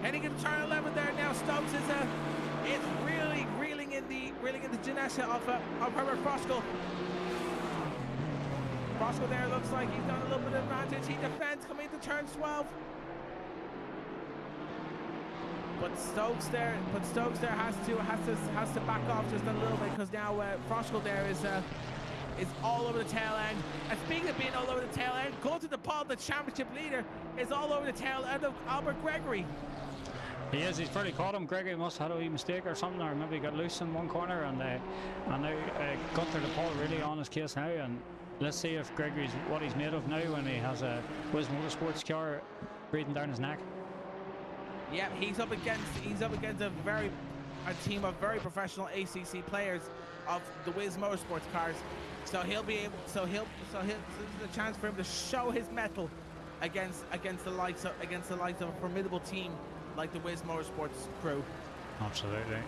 Heading into turn 11 there now. Stokes is really reeling in the Ginetta of Herbert Froskel. Froskel there looks like he's got a little bit of advantage. He defends coming into turn 12. But Stokes there has to back off just a little bit, because now Froskel there is all over the tail end. And speaking of being all over the tail end, going to the pole, the championship leader is all over the tail end of Albert Gregory. He is. He's pretty caught him. Gregory must have had a wee mistake or something, or maybe he got loose in one corner, and now Gunther the Paul really on his case now. And let's see if Gregory's what he's made of now when he has a Wiz Motorsports car breathing down his neck. Yeah, he's up against a team of very professional ACC players of the Wiz Motorsports cars. So this is a chance for him to show his mettle against the likes of a formidable team like the Wiz Motorsports crew. Absolutely.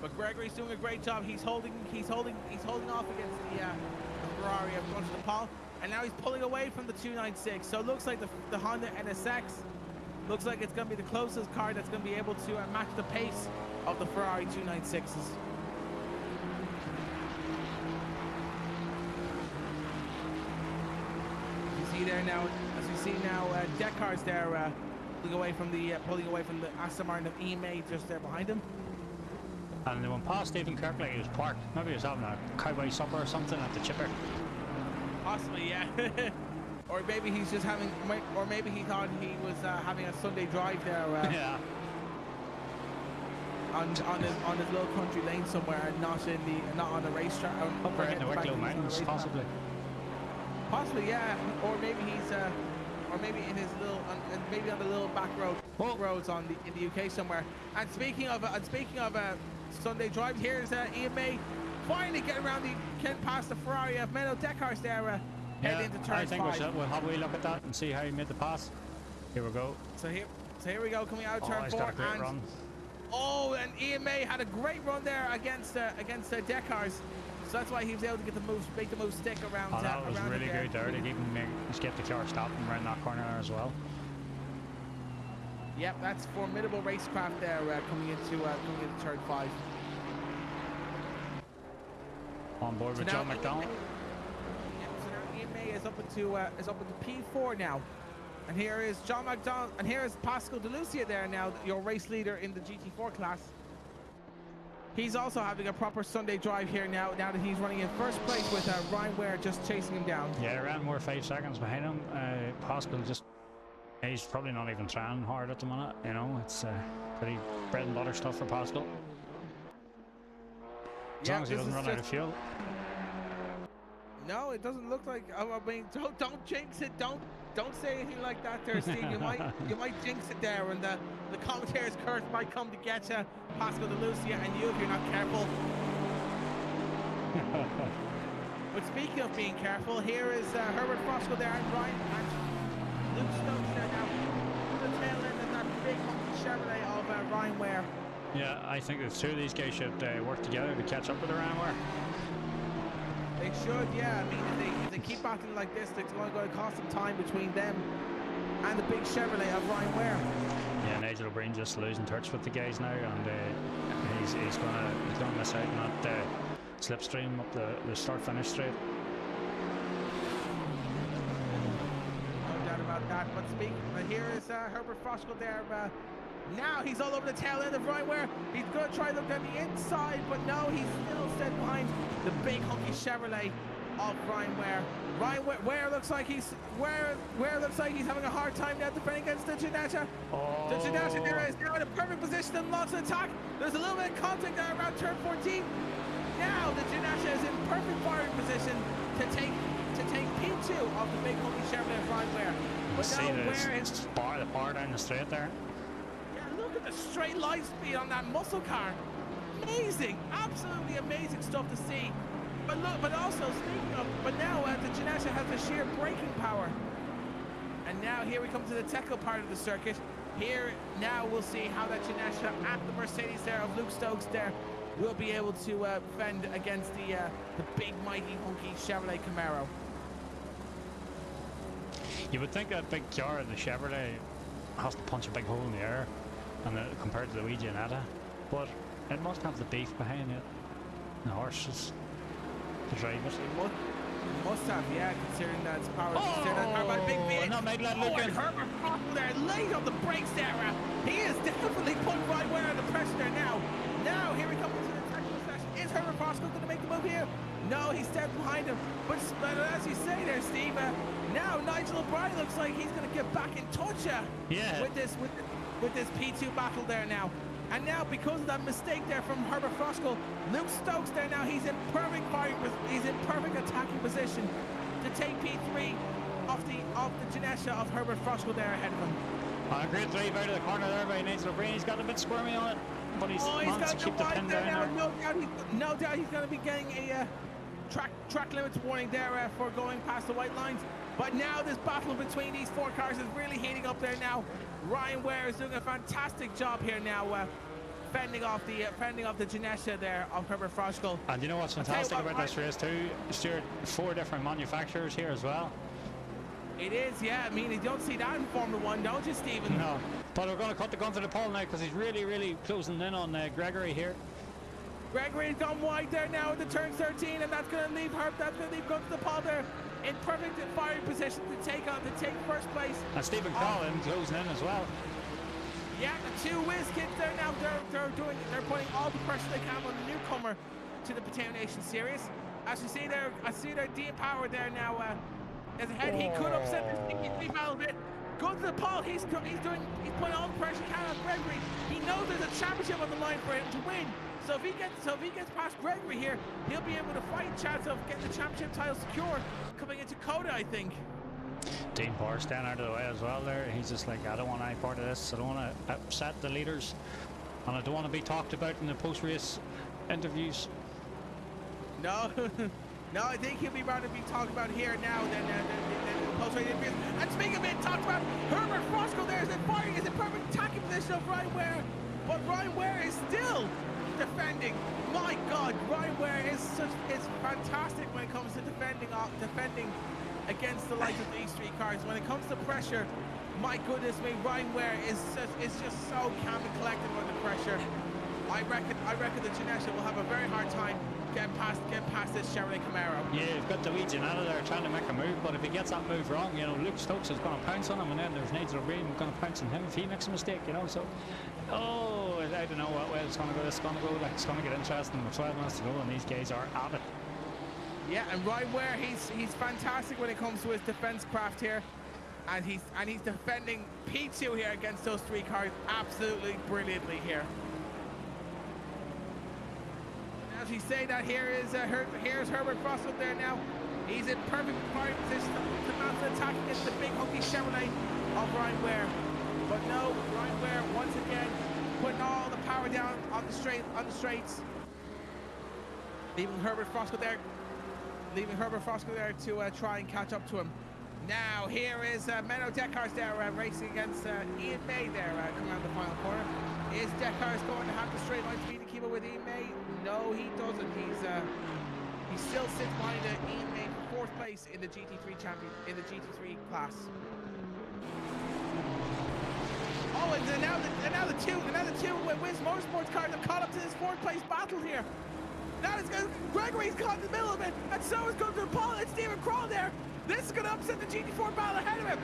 But Gregory's doing a great job. He's holding off against the Ferrari of Gunther de Paul. And now he's pulling away from the 296. So it looks like the Honda NSX looks like it's going to be the closest car that's going to be able to match the pace of the Ferrari 296s. You see there now, as we see now, Decar's there pulling away from the Aston Martin of Ime just there behind him. And they went past Stephen Kirk like he was parked. Maybe he was having a cowboy supper or something at the chipper. Possibly, yeah. Or maybe he's just having, or maybe he thought he was having a Sunday drive there. Yeah. On his little country lane somewhere, and not on the racetrack. Up around the Wicklow Mountains, possibly. Possibly, yeah. Or maybe he's, or maybe in his little, maybe on the little back roads in the UK somewhere. And speaking of Sunday drive, here's Ian May finally getting past the Ferrari of Menno Deckars there. head into turn I think 5. we'll have a wee look at that and see how he made the pass. Here we go. So here we go, coming out of turn he's 4. got a great run. Oh, and Ian May had a great run there against Dekars. So that's why he was able to get the move, make the move stick around. That was around really good there to just get the car stopping around that corner there as well. Yep, that's formidable racecraft there coming into turn 5. On board with John McDonald. Yep, so now Ian May is up into P4 now. And here is John McDonald, and here is Pascal De Lucia there now, your race leader in the GT4 class. He's also having a proper Sunday drive here now that he's running in first place with Ryan Ware just chasing him down. Yeah, around more 5 seconds behind him. Pascal just, he's probably not even trying hard at the minute, you know, it's pretty bread and butter stuff for Pascal. As long as he doesn't run out of fuel. No, it doesn't look like, I mean, don't jinx it, don't say anything like that there, Steve. You might jinx it there, and the commentator's curse might come to get you, Pascal De Lucia, and you if you're not careful. But speaking of being careful, here is Herbert Fosco there and Ryan and Luke Stokes there now. The tail end of that big hunky Chevrolet of Ryan Ware. Yeah, I think the two of these guys should work together to catch up with the Ryan Ware. They should, yeah. I mean, if they keep battling like this, it's going to cost them time between them and the big Chevrolet of Ryan Ware. Yeah, Nigel O'Brien just losing touch with the guys now, and he's gonna miss out on that slipstream up the start-finish straight. No doubt about that. But here is Herbert Fosco there. Now he's all over the tail end of Ryan Ware. He's going to try to look on the inside, but no, he's still set behind the big hunky Chevrolet of Ryan Ware. Ware looks like he's having a hard time now defending against the Janetta. Oh. The Janetta there is now in a perfect position and launch an attack. There's a little bit of contact there around turn 14. Now the Janetta is in perfect firing position to take P2 of the big hunky Chevrolet of Ryan Ware. But See now Ware is the bar down the straight there. Look at the straight line speed on that muscle car. Amazing, absolutely amazing stuff to see. But look, but also speaking of, but now the Janetta has the sheer braking power. And now here we come to the technical part of the circuit. Here now we'll see how that Janetta at the Mercedes there of Luke Stokes there will be able to fend against the big mighty hunky Chevrolet Camaro. You would think that big car, the Chevrolet, has to punch a big hole in the air. And compared to the wee Janetta, but it must have the beef behind it, the horses to drive it. It must have, yeah, considering that it's powered. By big V8. Not made that look and Herbert Fosco there, late on the brakes there. He is definitely putting right where under pressure there now. Now here we come into the technical session. Is Herbert Fosco going to make the move here? No, he's stepped behind him. But as you say there, Steve, now Nigel O'Brien looks like he's going to get back in touch with this P2 battle there now. And now because of that mistake there from Herbert Fosco, Luke Stokes there now, he's in perfect attacking position to take P3 off the Janetta of Herbert Fosco there ahead of him. A great drive out of the corner there by Nigel O'Brien. He's got a bit squirmy on it, but he's managed to keep the pin down there. No doubt he's going to be getting a track limits warning there for going past the white lines. But now this battle between these four cars is really heating up there now. Ryan Ware is doing a fantastic job here now, fending off the Janetta there of Herbert Fosco. And you know what's fantastic about this race too, Stuart? 4 different manufacturers here as well. It is, yeah. I mean, you don't see that in Formula 1, don't you, Stephen? No. But we're going to cut the gun to the pole now because he's really closing in on Gregory here. Gregory's gone wide there now into turn 13, and that's going to leave Herb. That's going to leave Gun to the pole there in perfect firing position to take first place. And Stephen Collin closing in as well. Yeah, the two whiz kids there now. They're putting all the pressure they can on the newcomer to the Potato Nation Series. As you see there, I see their Dean Power there now. As ahead, he could upset this P3 battle a bit. Gun to the pole. He's putting all the pressure he can on Gregory. He knows there's a championship on the line for him to win. So if he gets past Gregory here, he'll be able to fight a chance of getting the championship title secure coming into Coda, I think. Dean Power standing out of the way as well there. He's just like, I don't want any part of this. I don't want to upset the leaders, and I don't want to be talked about in the post-race interviews. No, No, I think he'll be rather be talked about here now than close range interviews. And speaking of being talked about, Herbert Frosco there is firing is in perfect attacking position of Ryan Ware, but Ryan Ware is still defending. My God, Ryan Ware is fantastic when it comes to defending against the likes of these three cars. When it comes to pressure, my goodness me, Ryan Ware is just so calm and collected under pressure. I reckon that Janesha will have a very hard time getting past this Chevrolet Camaro. Yeah, you've got the lead out of there trying to make a move, but if he gets that move wrong, you know, Luke Stokes is going to pounce on him, and then there's Nigel Green going to pounce on him if he makes a mistake, you know. So, I don't know what way it's going to go. It's going to go like it's going to get interesting. With 12 minutes to go, and these guys are at it. Yeah, and Ryan Ware, he's fantastic when it comes to his defense craft here, and he's defending P2 here against those three cars absolutely brilliantly here. As we say that, here's Herbert Frost up there now. He's in perfect firing position to mount an attack against the big hunky Chevrolet of Ryan Ware. But no, Ryan Ware once again putting all the power down on the straights, leaving Herbert Frosco there to try and catch up to him. Now here is Menno Decars there racing against Ian May there coming out of the final corner. Is Decars going to have the straight line speed to keep up with Ian May? No, he doesn't. He still sits behind Ian May for 4th place in the GT3 class. Oh, and now the two Wiz Motorsports cars have caught up to this 4th place battle here. Now it's going. Gregory's caught in the middle of it, and so is going to Paul and Stephen Kroll there. This is going to upset the GT4 battle ahead of him.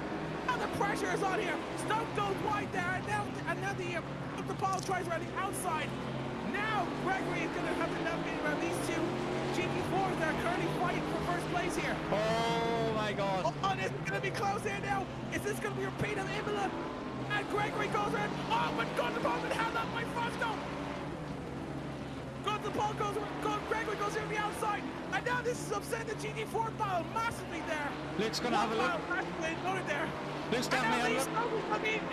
Now the pressure is on here. Stoke goes wide there, and now the Paul tries around the outside. Now Gregory is going to have to navigate around these two GT4s that are currently fighting for 1st place here. Oh my God! Oh, this is going to be close here now. Is this going to be a repeat of Imola? And Gregory goes around. Oh, but Gunther been held up by Frosco. Gregory goes in the outside, and now this is upsetting the GT4 battle massively there. Luke's going to have a look. There. Luke's definitely have a look.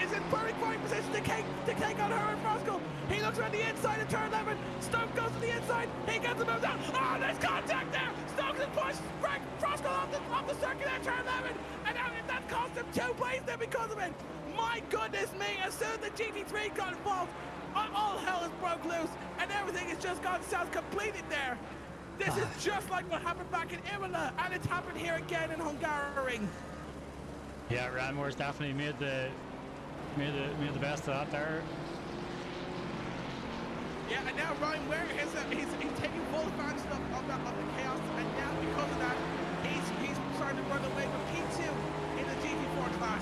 Is in perfect fighting position to take on Herbert Frosco. He looks around the inside of turn 11. Stoke goes to the inside. He gets him down. Oh, there's contact there. Stokes is pushed. Frosco off the circuit at turn 11, and now that cost him 2 plays there because of it. My goodness me! As soon as the GT3 got involved, all hell has broke loose, and everything has just gone south completely there. This is just like what happened back in Imola, and it's happened here again in Hungaroring. Yeah, Ryan Moore's definitely made the best of that there. Yeah, and now Ryan Ware he's taking full advantage of the chaos, and now because of that, he's starting to run away with P2 in the GT4 class.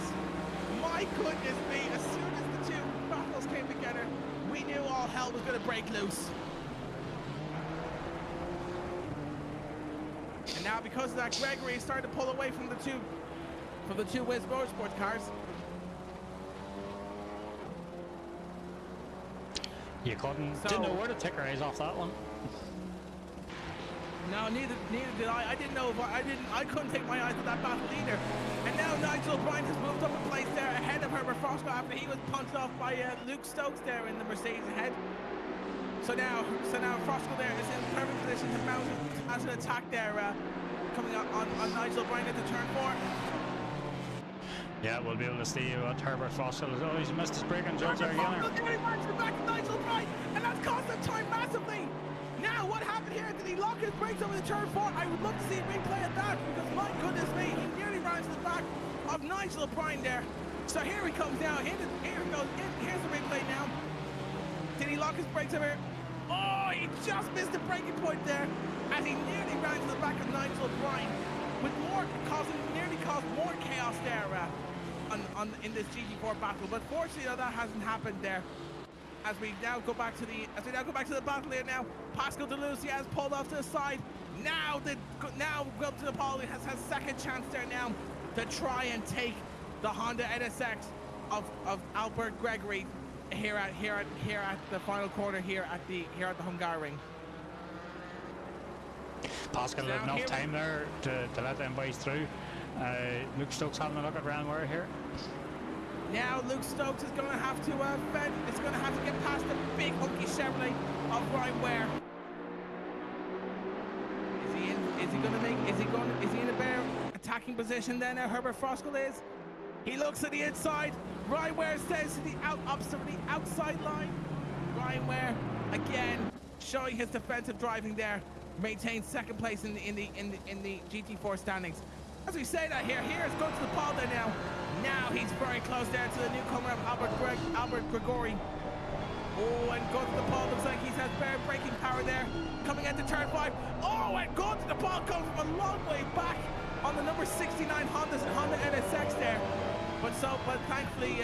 My goodness me! As soon as the two battles came together, we knew all hell was going to break loose. And now because of that, Gregory is starting to pull away from the two Wiz Motorsports cars. You didn't know where to take your eyes off that one. No, neither did I. I couldn't take my eyes off that battle either. And now Nigel O'Brien has moved up a place there ahead of Herbert Frosco after he was punched off by Luke Stokes there in the Mercedes ahead. So now Frosco there is in perfect position to mount as an attack there, coming on Nigel O'Brien into turn 4. Yeah, we'll be able to see what Herbert Frosco is. Oh, he's missed his brake and jumps there again. Back to Nigel O'Brien, and that's cost him time massively. Now, what happened here? Did he lock his brakes over the turn 4? I would love to see a replay of that, because my goodness me, he nearly runs to the back of Nigel O'Brien there. So here he comes down. Here he goes. Here's the replay now. Did he lock his brakes over here? Oh, he just missed the braking point there, as he nearly ran to the back of Nigel O'Brien, with nearly caused more chaos there in this GT4 battle. But fortunately, that hasn't happened there. As we now go back to the battle here now, Pascal DeLucia has pulled off to the side. Now Will to the Paul has second chance there now to try and take the Honda NSX of Albert Gregory here at the final corner here at the Hungaroring. Pascal had enough time there to let them boys through. Luke Stokes having a look at Ryan Ware here. Now Luke Stokes is going to have to get past the big hunky Chevrolet of Ryan Ware. Is he gonna make? Is he in a better attacking position than Herbert Froskel is? He looks at the inside. Ryan Ware says to the outside line. Ryan Ware again showing his defensive driving there. Maintains second place in the GT4 standings. As we say that here's going to the pole there now. Now he's very close there to the newcomer of Albert Gregory. Oh, and going to the pole, looks like he has better braking power there. Coming into turn 5. Oh, and going to the pole, comes from a long way back on the number 69 Honda NSX there. But thankfully,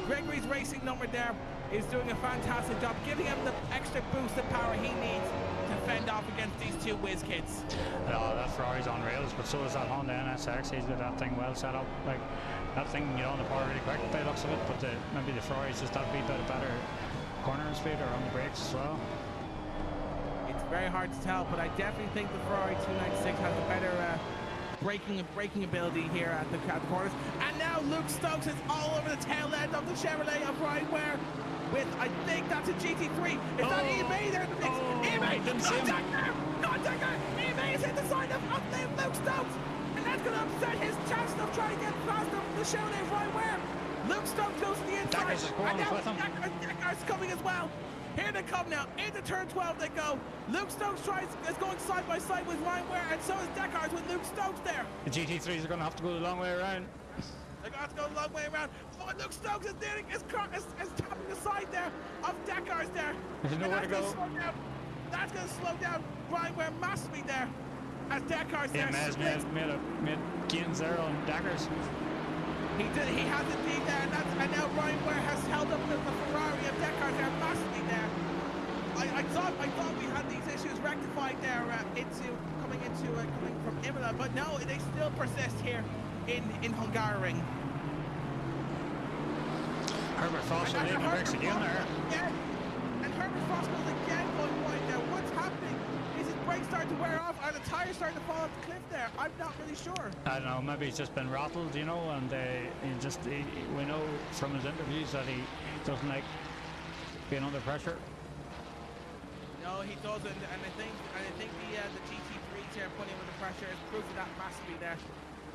Gregory's racing number there is doing a fantastic job, giving him the extra boost of power he needs to fend off against these two whiz kids. No, that Ferrari's on rails, but so is that Honda NSX. He's got that thing well set up. Like that thing, you know, on the power really quick by the looks of it, but maybe the Ferrari's just that wee bit better corner speed or on the brakes as well. It's very hard to tell, but I definitely think the Ferrari 296 has a better braking ability here at the corners. And now Luke Stokes is all over the tail end of the Chevrolet of Ryan Ware with, I think that's a GT3. Is that eBay there? eBay! Contact there! Contact there! eBay has hit the side of Luke Stokes! And that's going to upset his chance of trying to get past the Chevrolet of Ryan Ware. Luke Stokes goes to the inside. And now Decker's coming as well. Here they come now. Into turn 12 they go. Luke Stokes is going side by side with Ryan Ware, and so is Deckard with Luke Stokes there. The GT3s are going to have to go the long way around. They're going to have to go the long way around. Oh, and Luke Stokes is tapping the side there of Deckard's there. There's nowhere to go. That's going to slow down Ryan Ware massively there as Deckard's there. Yeah, made gains there on Deckard's. He has indeed there, and now Ryan Ware has held up the Ferrari of Deckard there massively there. I thought we had these issues rectified there coming from Imola, but no, they still persist here in Hungaroring. Herbert Froskel leading the brakes again there. Yeah, and Herbert Froskel's again going wide there. What's happening? Is his brakes starting to wear off? Are the tires starting to fall off the cliff there? I'm not really sure. I don't know, maybe he's just been rattled, you know, and we know from his interviews that he doesn't like being under pressure. No, he doesn't, and I think the GT3s here putting him under pressure is proof of that massively there.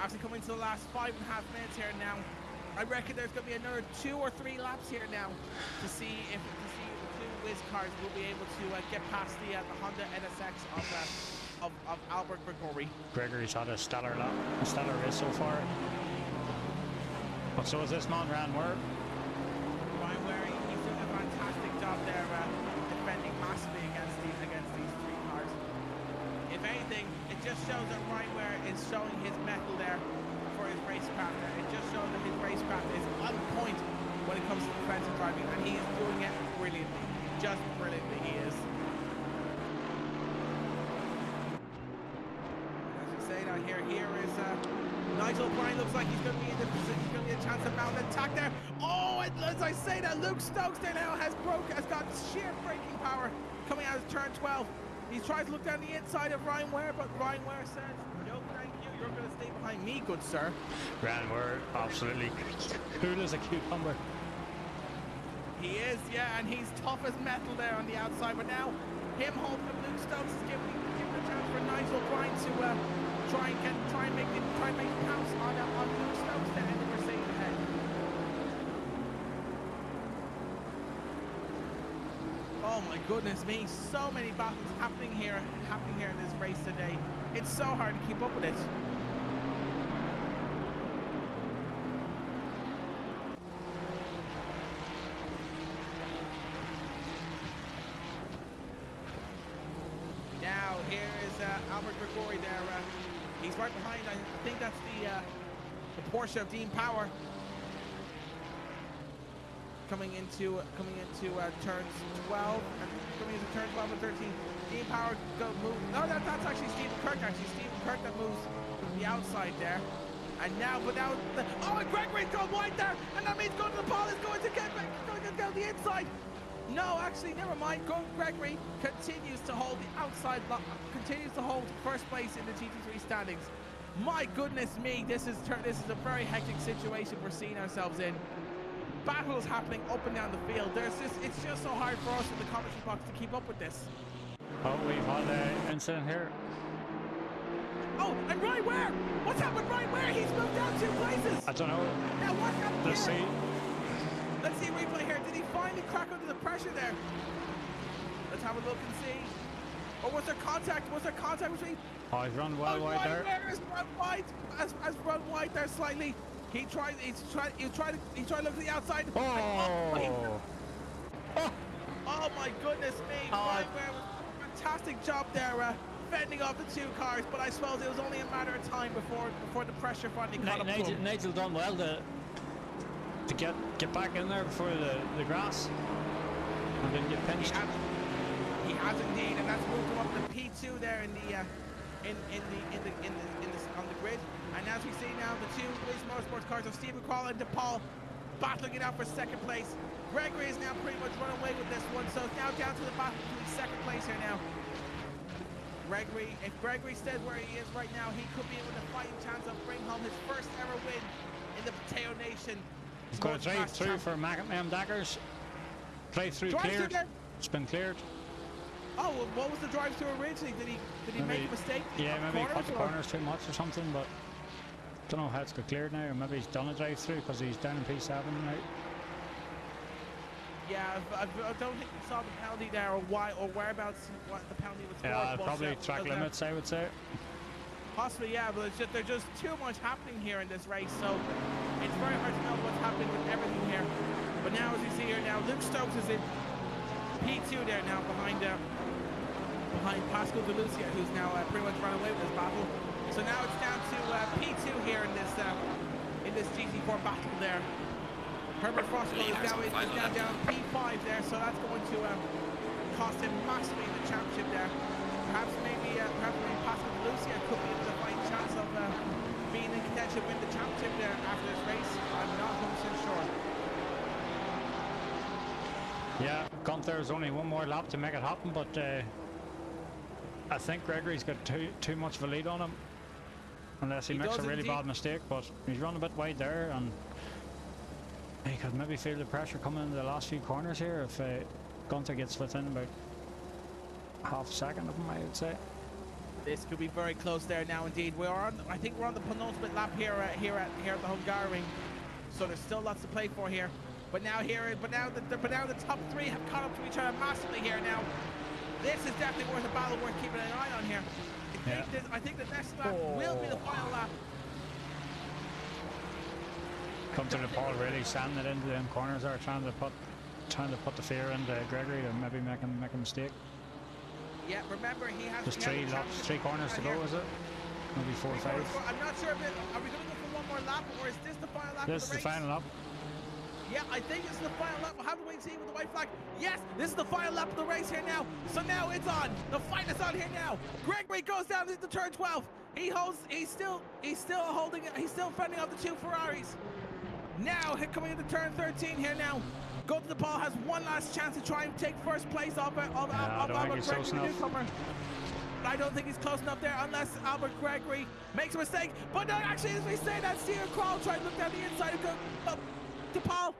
After coming to the last 5.5 minutes here now, I reckon there's going to be another 2 or 3 laps here now to see if the two whiz cars will be able to get past the Honda NSX of Albert Gregory. Gregory's had a stellar race so far. But so is this man, Ryan Ware. Ryan Ware, he's doing a fantastic job there, defending massively against these 3 cars. If anything, it just shows that Ryan Ware is showing his mettle there for his racecraft there. It just shows that his racecraft is on point when it comes to defensive driving, and he is doing it brilliantly. Just brilliantly, he is. As we say that here is Nigel Bryan. Looks like he's going to be in the position. He's going to be a chance of mount attack there. Oh, and as I say that, Luke Stokes there now has got sheer braking power coming out of turn 12. He's trying to look down the inside of Ryan Ware, but Ryan Ware says, no, thank you. You're going to stay behind me, good sir. Ryan Ware, absolutely cool as a cucumber. He is, yeah, and he's tough as metal there on the outside. But now, him holding up Luke Stokes is giving a chance for Nigel Bryan to try and make the pounce on Luke Stokes there in the Mercedes ahead. Oh my goodness me! So many battles happening here in this race today. It's so hard to keep up with it. Albert Gregory there. He's right behind. I think that's the Porsche of Dean Power. Coming into turns 12 and coming into turn 12 and 13. Dean Power move. No, that's actually Stephen Kirk. Stephen Kirk that moves from the outside there. And now, and Gregory's going wide there, and that means going to the pole is going to go the inside. No, actually, never mind. Gregory continues to hold the outside, continues to hold first place in the GT3 standings. My goodness me, this is a very hectic situation we're seeing ourselves in. Battles happening up and down the field. It's just so hard for us in the commentary box to keep up with this. Oh, we've had an incident here. Oh, and Ryan Ware! What's happened, Ryan Ware? He's moved down 2 places! I don't know. Now, what happened Let's here? see. Let's see a replay here. Did he finally crack under the pressure there? Let's have a look and see. Or was there contact? Was there contact between? Oh, he's run well wide there. Has run wide, has run wide there slightly. He tried to look to the outside. Oh! Oh my goodness me! Ryan Ware was a fantastic job there, fending off the 2 cars. But I suppose it was only a matter of time before the pressure finally caught up to him. Nigel done well to get back in there before the grass and didn't get pinched. He has indeed, and that's moved him up to P2 there on the grid. And as we see now, the 2 Wiz Motorsports cars of Stephen Crawl and DePaul battling it out for 2nd place. Gregory is now pretty much run away with this one, so it's now down to the battle between 2nd place here now. If Gregory stays where he is right now, he could be with a fighting chance of bringing home his first ever win in the Potato Nation. He's got a drive through for Daggers. Drive through cleared. It's been cleared. Oh, well, what was the drive through originally? Did he make a mistake? Yeah, maybe he cut the corners too much or something, but don't know how it's got cleared now, or maybe he's done a drive through because he's down in P7 now. Yeah, I don't think we saw the penalty there, or whereabouts what the penalty was for. Yeah, probably track limits, I would say. Possibly, yeah, but there's just too much happening here in this race, so it's very hard to know what's happening with everything here. But now, as you see here now, Luke Stokes is in P2 there now behind Pascal De Lucia, who's now pretty much run away with this battle. So now it's down to P2 here in this GT4 battle there. Herbert Frostwell is now down P5 there, so that's going to cost him massively in the championship there. Perhaps maybe Pascal De Lucia could be able to find a chance of being in contention with the championship there after this race. I'm not 100% sure. Yeah, Gunther's only one more lap to make it happen, but I think Gregory's got too much of a lead on him, unless he makes a really bad mistake. But he's run a bit wide there, and he could maybe feel the pressure coming in the last few corners here if Gunther gets within about half a second of him, I would say. This could be very close there now. Indeed, I think we're on the penultimate lap here at the Hungaroring, so there's still lots to play for here. But now the top 3 have caught up to each other massively here now. This is definitely worth a battle worth keeping an eye on here. I think the next lap will be the final lap. Come to the Paul really sanding it into them corners there, trying to put the fear into Gregory and maybe make a mistake. Yeah, remember he has just 3 laps, 3 corners to go, is it? Maybe 4 or 5. I'm not sure if are we going to go for one more lap, or is this the final lap? This is the final lap. Yeah, I think it's the final lap. We'll have to wait and see with the white flag. Yes, this is the final lap of the race here now. So now it's on. The fight is on here now. Gregory goes down into turn 12. He's still fending off the 2 Ferraris. Now coming into turn 13 here now. Golden DePaul has one last chance to try and take first place off Albert Gregory, the newcomer. But I don't think he's close enough there unless Albert Gregory makes a mistake. But no, actually, as we say that, Stephen Crawl tried to look down the inside and go up DePaul.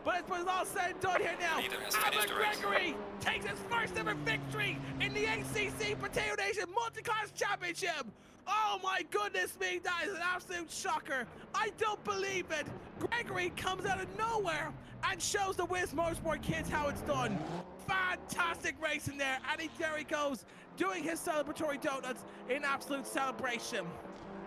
But it's all said and done here now. Albert Gregory takes his first ever victory in the ACC Potato Nation Multiclass Championship. Oh my goodness me, that is an absolute shocker. I don't believe it. Gregory comes out of nowhere and shows the Wiz Motorsport kids how it's done. Fantastic racing there, and there he goes, doing his celebratory donuts in absolute celebration.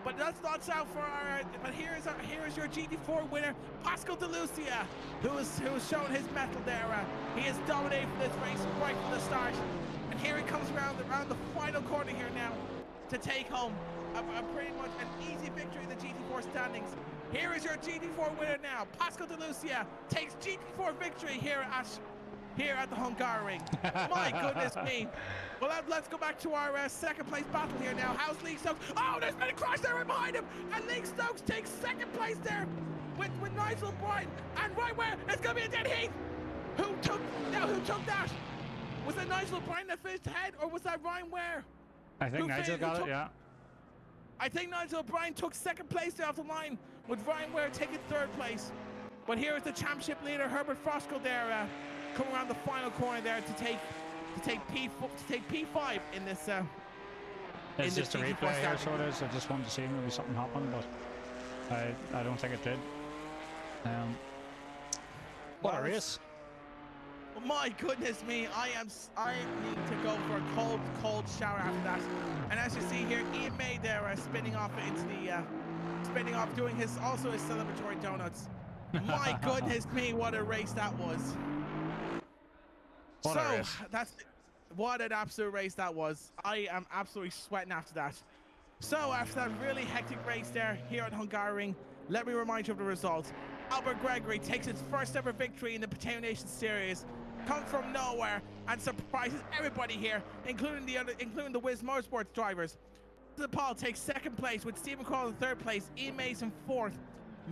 But that's not out for our. But here is your GT4 winner, Pascal De Lucia, who is showing his mettle there. He is dominating this race right from the start, and here he comes around the final corner here now to take home a pretty much an easy victory in the GT4 standings. Here is your GT4 winner now, Pascal De Lucia takes GT4 victory here at the Hungaroring. My goodness me. Well, let's go back to our second place battle here now. How's Lee Stokes? Oh, there's been a crash there right behind him, and Lee Stokes takes second place there with Nigel O'Brien. And right where it's gonna be a dead heat. Who took that? Was it Nigel O'Brien that finished ahead, or was that Ryan Ware? I think Nigel got it, yeah. I think Nigel O'Brien took second place there off the line, with Ryan Ware taking third place. But here is the championship leader, Herbert Froskel there, coming around the final corner there to take P5 in this It's the just a GT4 replay here, standing. so it is. I just wanted to see maybe something happened, but I don't think it did. What a race! My goodness me, I need to go for a cold shower after that. And as you see here, Ian May there spinning off into the doing his celebratory donuts. My goodness me, what a race that was. What a race. What an absolute race that was. I am absolutely sweating after that. So after that really hectic race there here at Hungaroring, let me remind you of the results. Albert Gregory takes his first ever victory in the Potato Nation Series, comes from nowhere and surprises everybody here, including the Wiz Motorsports drivers. Paul takes second place with Stephen Crawl in third place, Ian Mason fourth,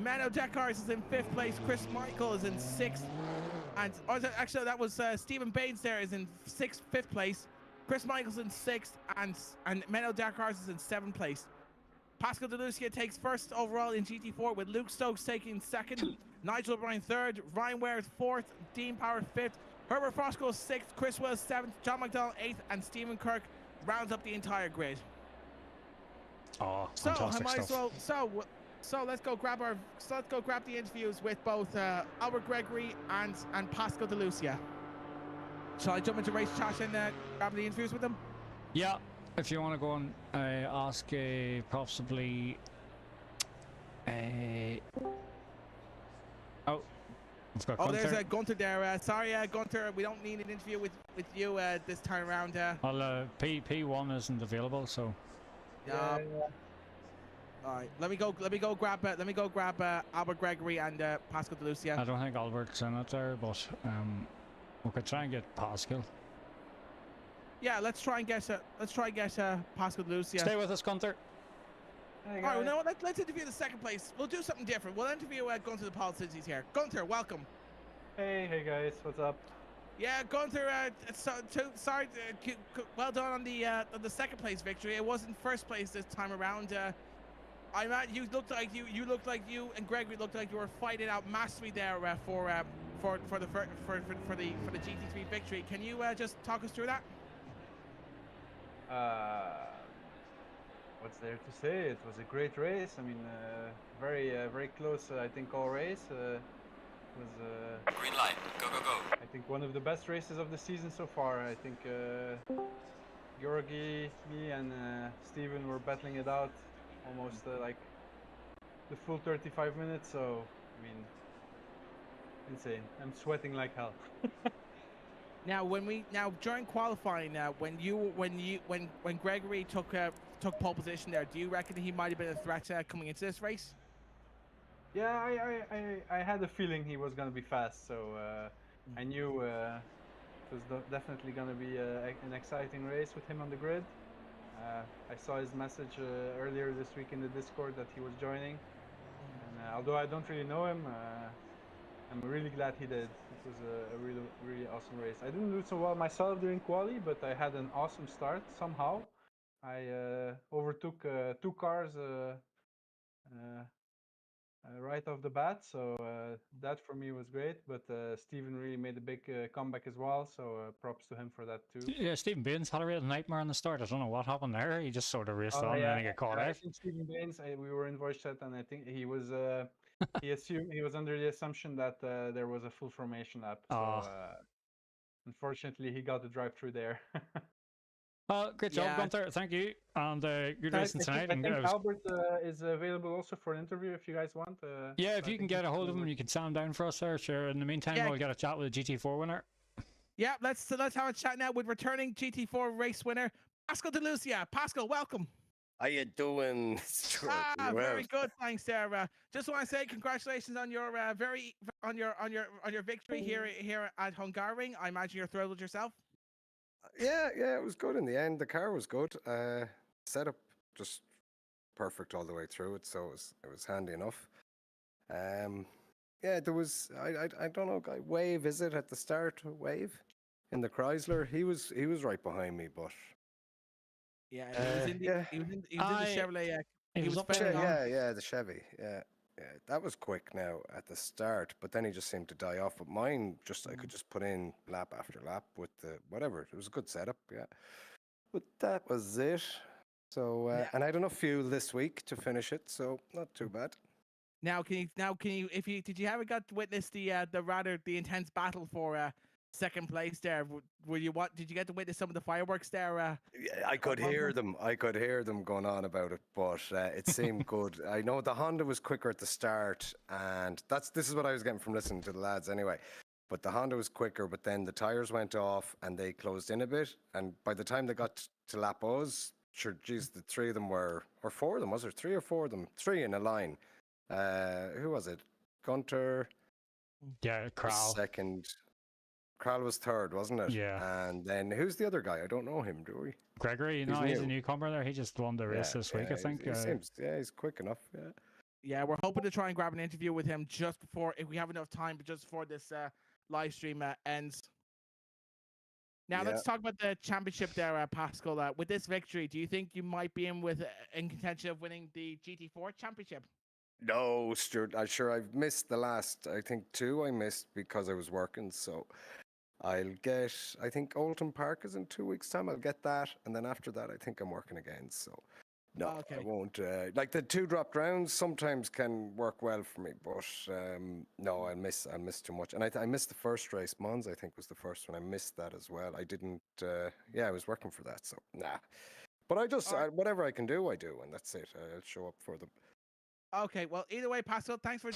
Mano Dekars is in fifth place, Chris Michael is in sixth, and actually that was Stephen Baines there is in fifth place, Chris Michael's in sixth, and Mano Dekars is in seventh place. Pascal DeLucia takes first overall in GT4 with Luke Stokes taking second, Nigel O'Brien third, Ryan Ware fourth, Dean Power fifth, Herbert Frost goes sixth, Chris Wells seventh, John McDonald eighth, and Stephen Kirk rounds up the entire grid. Oh, fantastic stuff. So let's go grab the interviews with both Albert Gregory and Pascal DeLucia. Shall I jump into race chat and grab the interviews with them? Yeah, if you want to go and ask possibly oh, we've got Gunther. There's Gunther there. Sorry, Gunther, we don't need an interview with you this time around. Well, P1 isn't available, so. Yeah. All right, let me go grab Albert Gregory and Pascal DeLucia. I don't think Albert's in it there, but we could try and get Pascal. Yeah, let's try and get Pascal DeLucia. Stay with us, Gunther. All right, well, no, let's interview the second place. We'll do something different. We'll interview Gunther the Paul since he's here. Gunther, welcome. Hey guys, what's up? Yeah, Gunther, sorry, well done on the second place victory. It wasn't first place this time around. You looked like you and Gregory looked like you were fighting out massively there for the GT3 victory. Can you just talk us through that? What's there to say? It was a great race. I mean, very close. I think all race was. Green light. Go. I think one of the best races of the season so far. I think Georgi, me, and Steven were battling it out almost like the full 35 minutes. So I mean, insane. I'm sweating like hell. Now, during qualifying, when Gregory took pole position there, do you reckon he might have been a threat coming into this race? Yeah, I had a feeling he was gonna be fast, so I knew it was definitely gonna be an exciting race with him on the grid. I saw his message earlier this week in the Discord that he was joining, and although I don't really know him, I'm really glad he did. It was a really awesome race. I didn't do so well myself during quali, but I had an awesome start somehow. I overtook two cars right off the bat, so that for me was great. But Steven really made a big comeback as well, so props to him for that too. Yeah, Stephen Baines had a real nightmare in the start. I don't know what happened there. He just sort of raced on and then he got caught out. I think Stephen Baines, we were in voice chat, and I think he was he was under the assumption that there was a full formation lap. So unfortunately, he got the drive through there. Well, great job, Gunther. Thank you. And good racing tonight. I think Albert is available also for an interview if you guys want. Yeah, if you can get a hold of him, you can sound down for us there. Sure. In the meantime, we'll get a chat with the GT4 winner. Yeah, let's have a chat now with returning GT4 race winner Pascal DeLucia. Pascal, welcome. How you doing, Stuart? Very good, thanks, Sarah. Just want to say congratulations on your victory here at Hungaroring. I imagine you're thrilled with yourself. Yeah, it was good in the end. The car was good. Setup just perfect all the way through it, so it was handy enough. Yeah, there was I don't know, guy Wave, is it at the start? Wave in the Chrysler. He was right behind me, but yeah, he was in the Chevrolet. He was the Chevy. Yeah, that was quick now at the start, but then he just seemed to die off. But mine, I could just put in lap after lap with the whatever. It was a good setup, yeah. But that was it. So and I had enough fuel this week to finish it, so not too bad. Now, can you, if you did you ever got to witness the intense battle for second place there? Did you get to witness some of the fireworks there? Yeah, I could hear them. I could hear them going on about it, but it seemed good. I know the Honda was quicker at the start, and this is what I was getting from listening to the lads anyway. But the Honda was quicker, but then the tires went off and they closed in a bit. And by the time they got to lap O's, sure, geez, the three of them or four of them, was there 3 or 4 of them? 3 in a line. Who was it? Gunter. Yeah, Kral. Second. Kral was third, wasn't it? Yeah. And then who's the other guy? I don't know him, do we? Gregory, he's a newcomer there. He just won the race this week, I think. He's quick enough. Yeah. Yeah, we're hoping to try and grab an interview with him just before, if we have enough time, but just before this live stream ends. Now let's talk about the championship there, Pascal. With this victory, do you think you might be in contention of winning the GT4 championship? No, Stuart. I've missed the last. I think 2 I missed because I was working. So I'll get. I think Oulton Park is in 2 weeks' time. I'll get that, and then after that, I think I'm working again. So no, I won't. Like the 2 dropped rounds sometimes can work well for me, but no, I miss too much. And I missed the first race. Mons, I think, was the first one. I missed that as well. I didn't. I was working for that, so nah. But I just whatever I can do, I do, and that's it. I'll show up for them. Okay, well, either way, Pascal, thanks for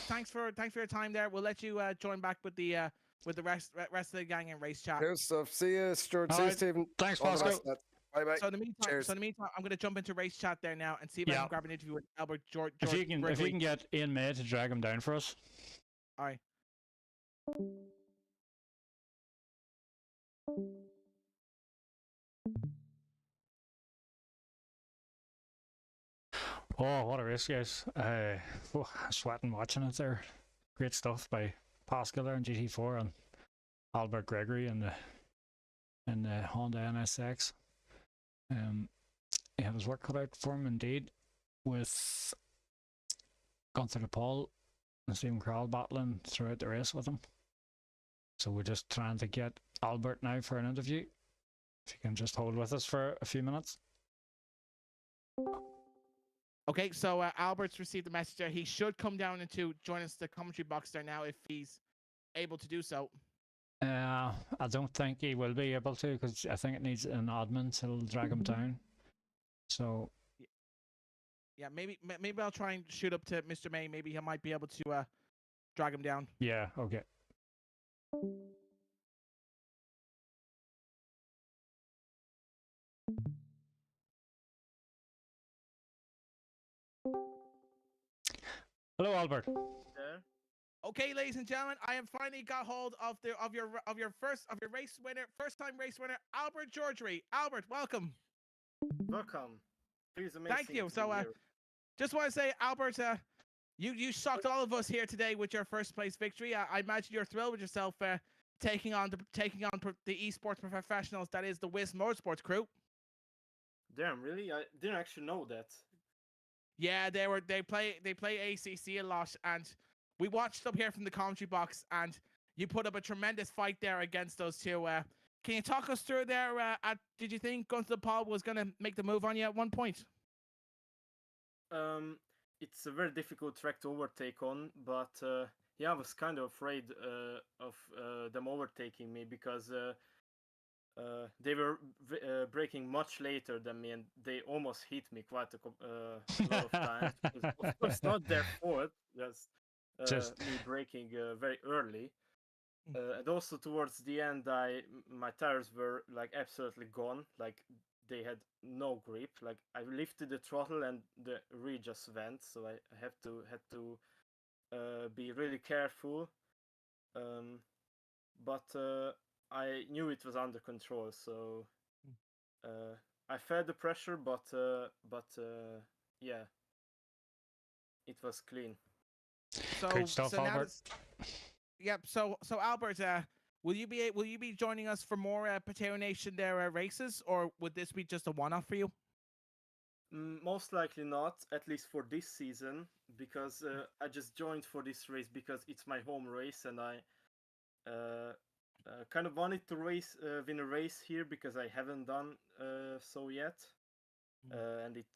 your time there. We'll let you join back with the rest of the gang in race chat. Good stuff. See you, Stuart. See you, Stephen. Thanks, Pascal. Bye bye. So in the meantime, I'm going to jump into race chat there now and see if I can grab an interview with Albert George. If you can get Ian May to drag him down for us. All right. Oh, what a race, guys. Sweating watching it there. Great stuff by Pascal there in GT4 and Albert Gregory in the Honda NSX. He had his work cut out for him indeed, with Gunther de Paul and Stephen Kral battling throughout the race with him. So we're just trying to get Albert now for an interview. If you can just hold with us for a few minutes. Okay, so Albert's received the message there. He should come down and to join us the commentary box there now if he's able to do so. I don't think he will be able to, because I think it needs an admin to drag him down. So yeah, maybe I'll try and shoot up to Mr. May. Maybe he might be able to drag him down. Yeah, okay. Hello, Albert. There. Okay, ladies and gentlemen, I have finally got hold of your first time race winner, Albert Georgery. Albert, welcome. Welcome. Please, amazing. Thank you. So, just want to say, Albert, you shocked all of us here today with your first place victory. I imagine you're thrilled with yourself taking on the esports professionals that is the Wiz Motorsports crew. Damn, really? I didn't actually know that. Yeah, they play ACC a lot, and we watched up here from the commentary box, and you put up a tremendous fight there against those two. Can you talk us through there? Did you think Gunther Paul was going to make the move on you at one point? It's a very difficult track to overtake on, but I was kind of afraid of them overtaking me because they were braking much later than me, and they almost hit me quite a lot of times. Of course, not their fault, just me braking very early. And also towards the end, my tires were like absolutely gone. Like they had no grip. Like I lifted the throttle and the rear just went. So I had to be really careful. But I knew it was under control. So I felt the pressure, but yeah, it was clean. Great stuff, Albert. Yep. So Albert, will you be joining us for more Potato Nation races, or would this be just a one-off for you? Most likely not, at least for this season, because I just joined for this race because it's my home race, and I kind of wanted to win a race here because I haven't done so yet. and it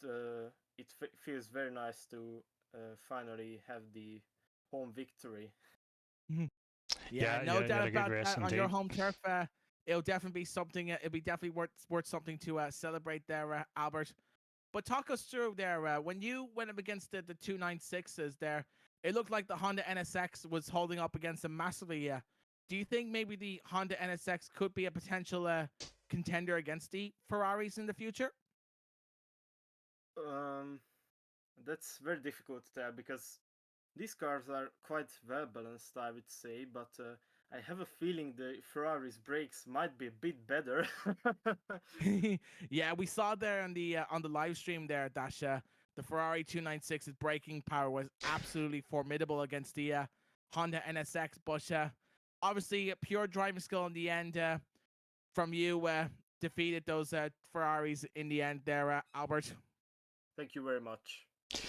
feels very nice to finally have the home victory. Yeah, Yeah, no you had doubt a good about race that. On your indeed. home turf, it'll definitely be something. It'll be definitely worth something to celebrate there, Albert. But talk us through there. When you went up against the 296s there, it looked like the Honda NSX was holding up against them massively. Do you think maybe the Honda NSX could be a potential contender against the Ferraris in the future? That's very difficult to tell because these cars are quite well balanced, I would say, but I have a feeling the Ferrari's brakes might be a bit better. Yeah, we saw there on the live stream there that the Ferrari 296's braking power was absolutely formidable against the Honda NSX, but obviously pure driving skill in the end from you defeated those Ferraris in the end there, Albert. Thank you very much.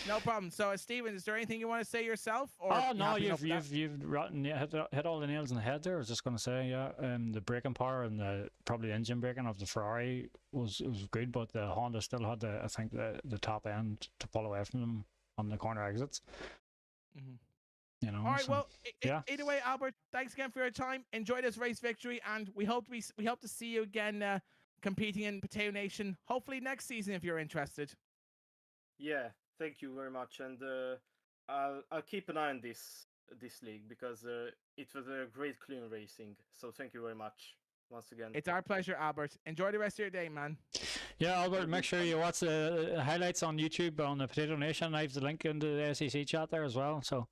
No problem. So, Steven, is there anything you want to say yourself? Or Oh you no, happy enough with that? you've hit all the nails on the head there. I was just going to say, yeah, the braking power and the probably engine braking of the Ferrari was good, but the Honda still had I think the top end to pull away from them on the corner exits. You know. All right. So, Well, yeah. either way, Albert, thanks again for your time. Enjoy this race victory, and we hope to see you again competing in Potato Nation. Hopefully next season, if you're interested. Yeah, thank you very much, and I'll keep an eye on this league because it was a great clean racing. So thank you very much once again. It's our pleasure, Albert. Enjoy the rest of your day, man. Yeah, Albert, make sure you watch the highlights on YouTube on the Potato Nation. I have the link in the ACC chat there as well. So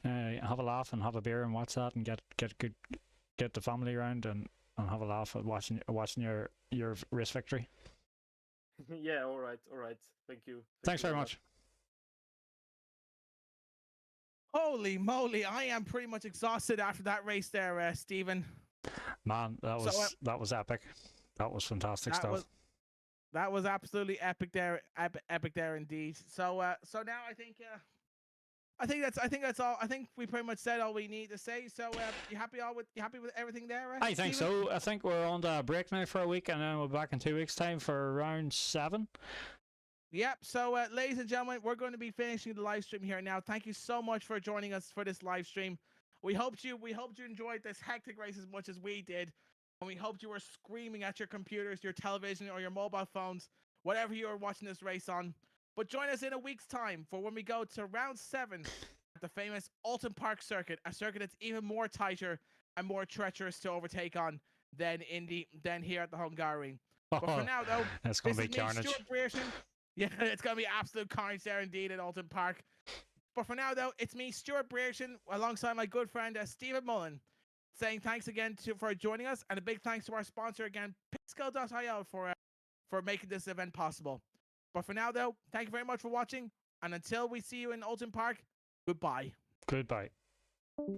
have a laugh and have a beer and watch that and get the family around and have a laugh at watching your race victory. Yeah, all right. Thank you. Thanks very much. Holy moly, I am pretty much exhausted after that race there, Stephen. Man, that was epic. That was fantastic stuff. That was absolutely epic there, epic there indeed. So now I think that's all. I think we pretty much said all we need to say. So you happy with everything there? I think Stephen? so. I think we're on the break now for a week, and then we're back in 2 weeks' time for round 7. Yep. So, ladies and gentlemen, we're going to be finishing the live stream here now. Thank you so much for joining us for this live stream. We hoped you enjoyed this hectic race as much as we did, and we hoped you were screaming at your computers, your television, or your mobile phones, whatever you are watching this race on. But join us in a week's time for when we go to round 7 at the famous Alton Park circuit, a circuit that's even more tighter and more treacherous to overtake on than here at the Hungaroring. But for now, though, it's going to be carnage. Stuart Brereton. Yeah, it's going to be absolute carnage there indeed at Alton Park. But for now, though, it's me, Stuart Brereton, alongside my good friend Stephen Mullen, saying thanks again for joining us, and a big thanks to our sponsor again, Pisco.io, for making this event possible. But for now, though, thank you very much for watching, and until we see you in Alton Park, goodbye. Goodbye.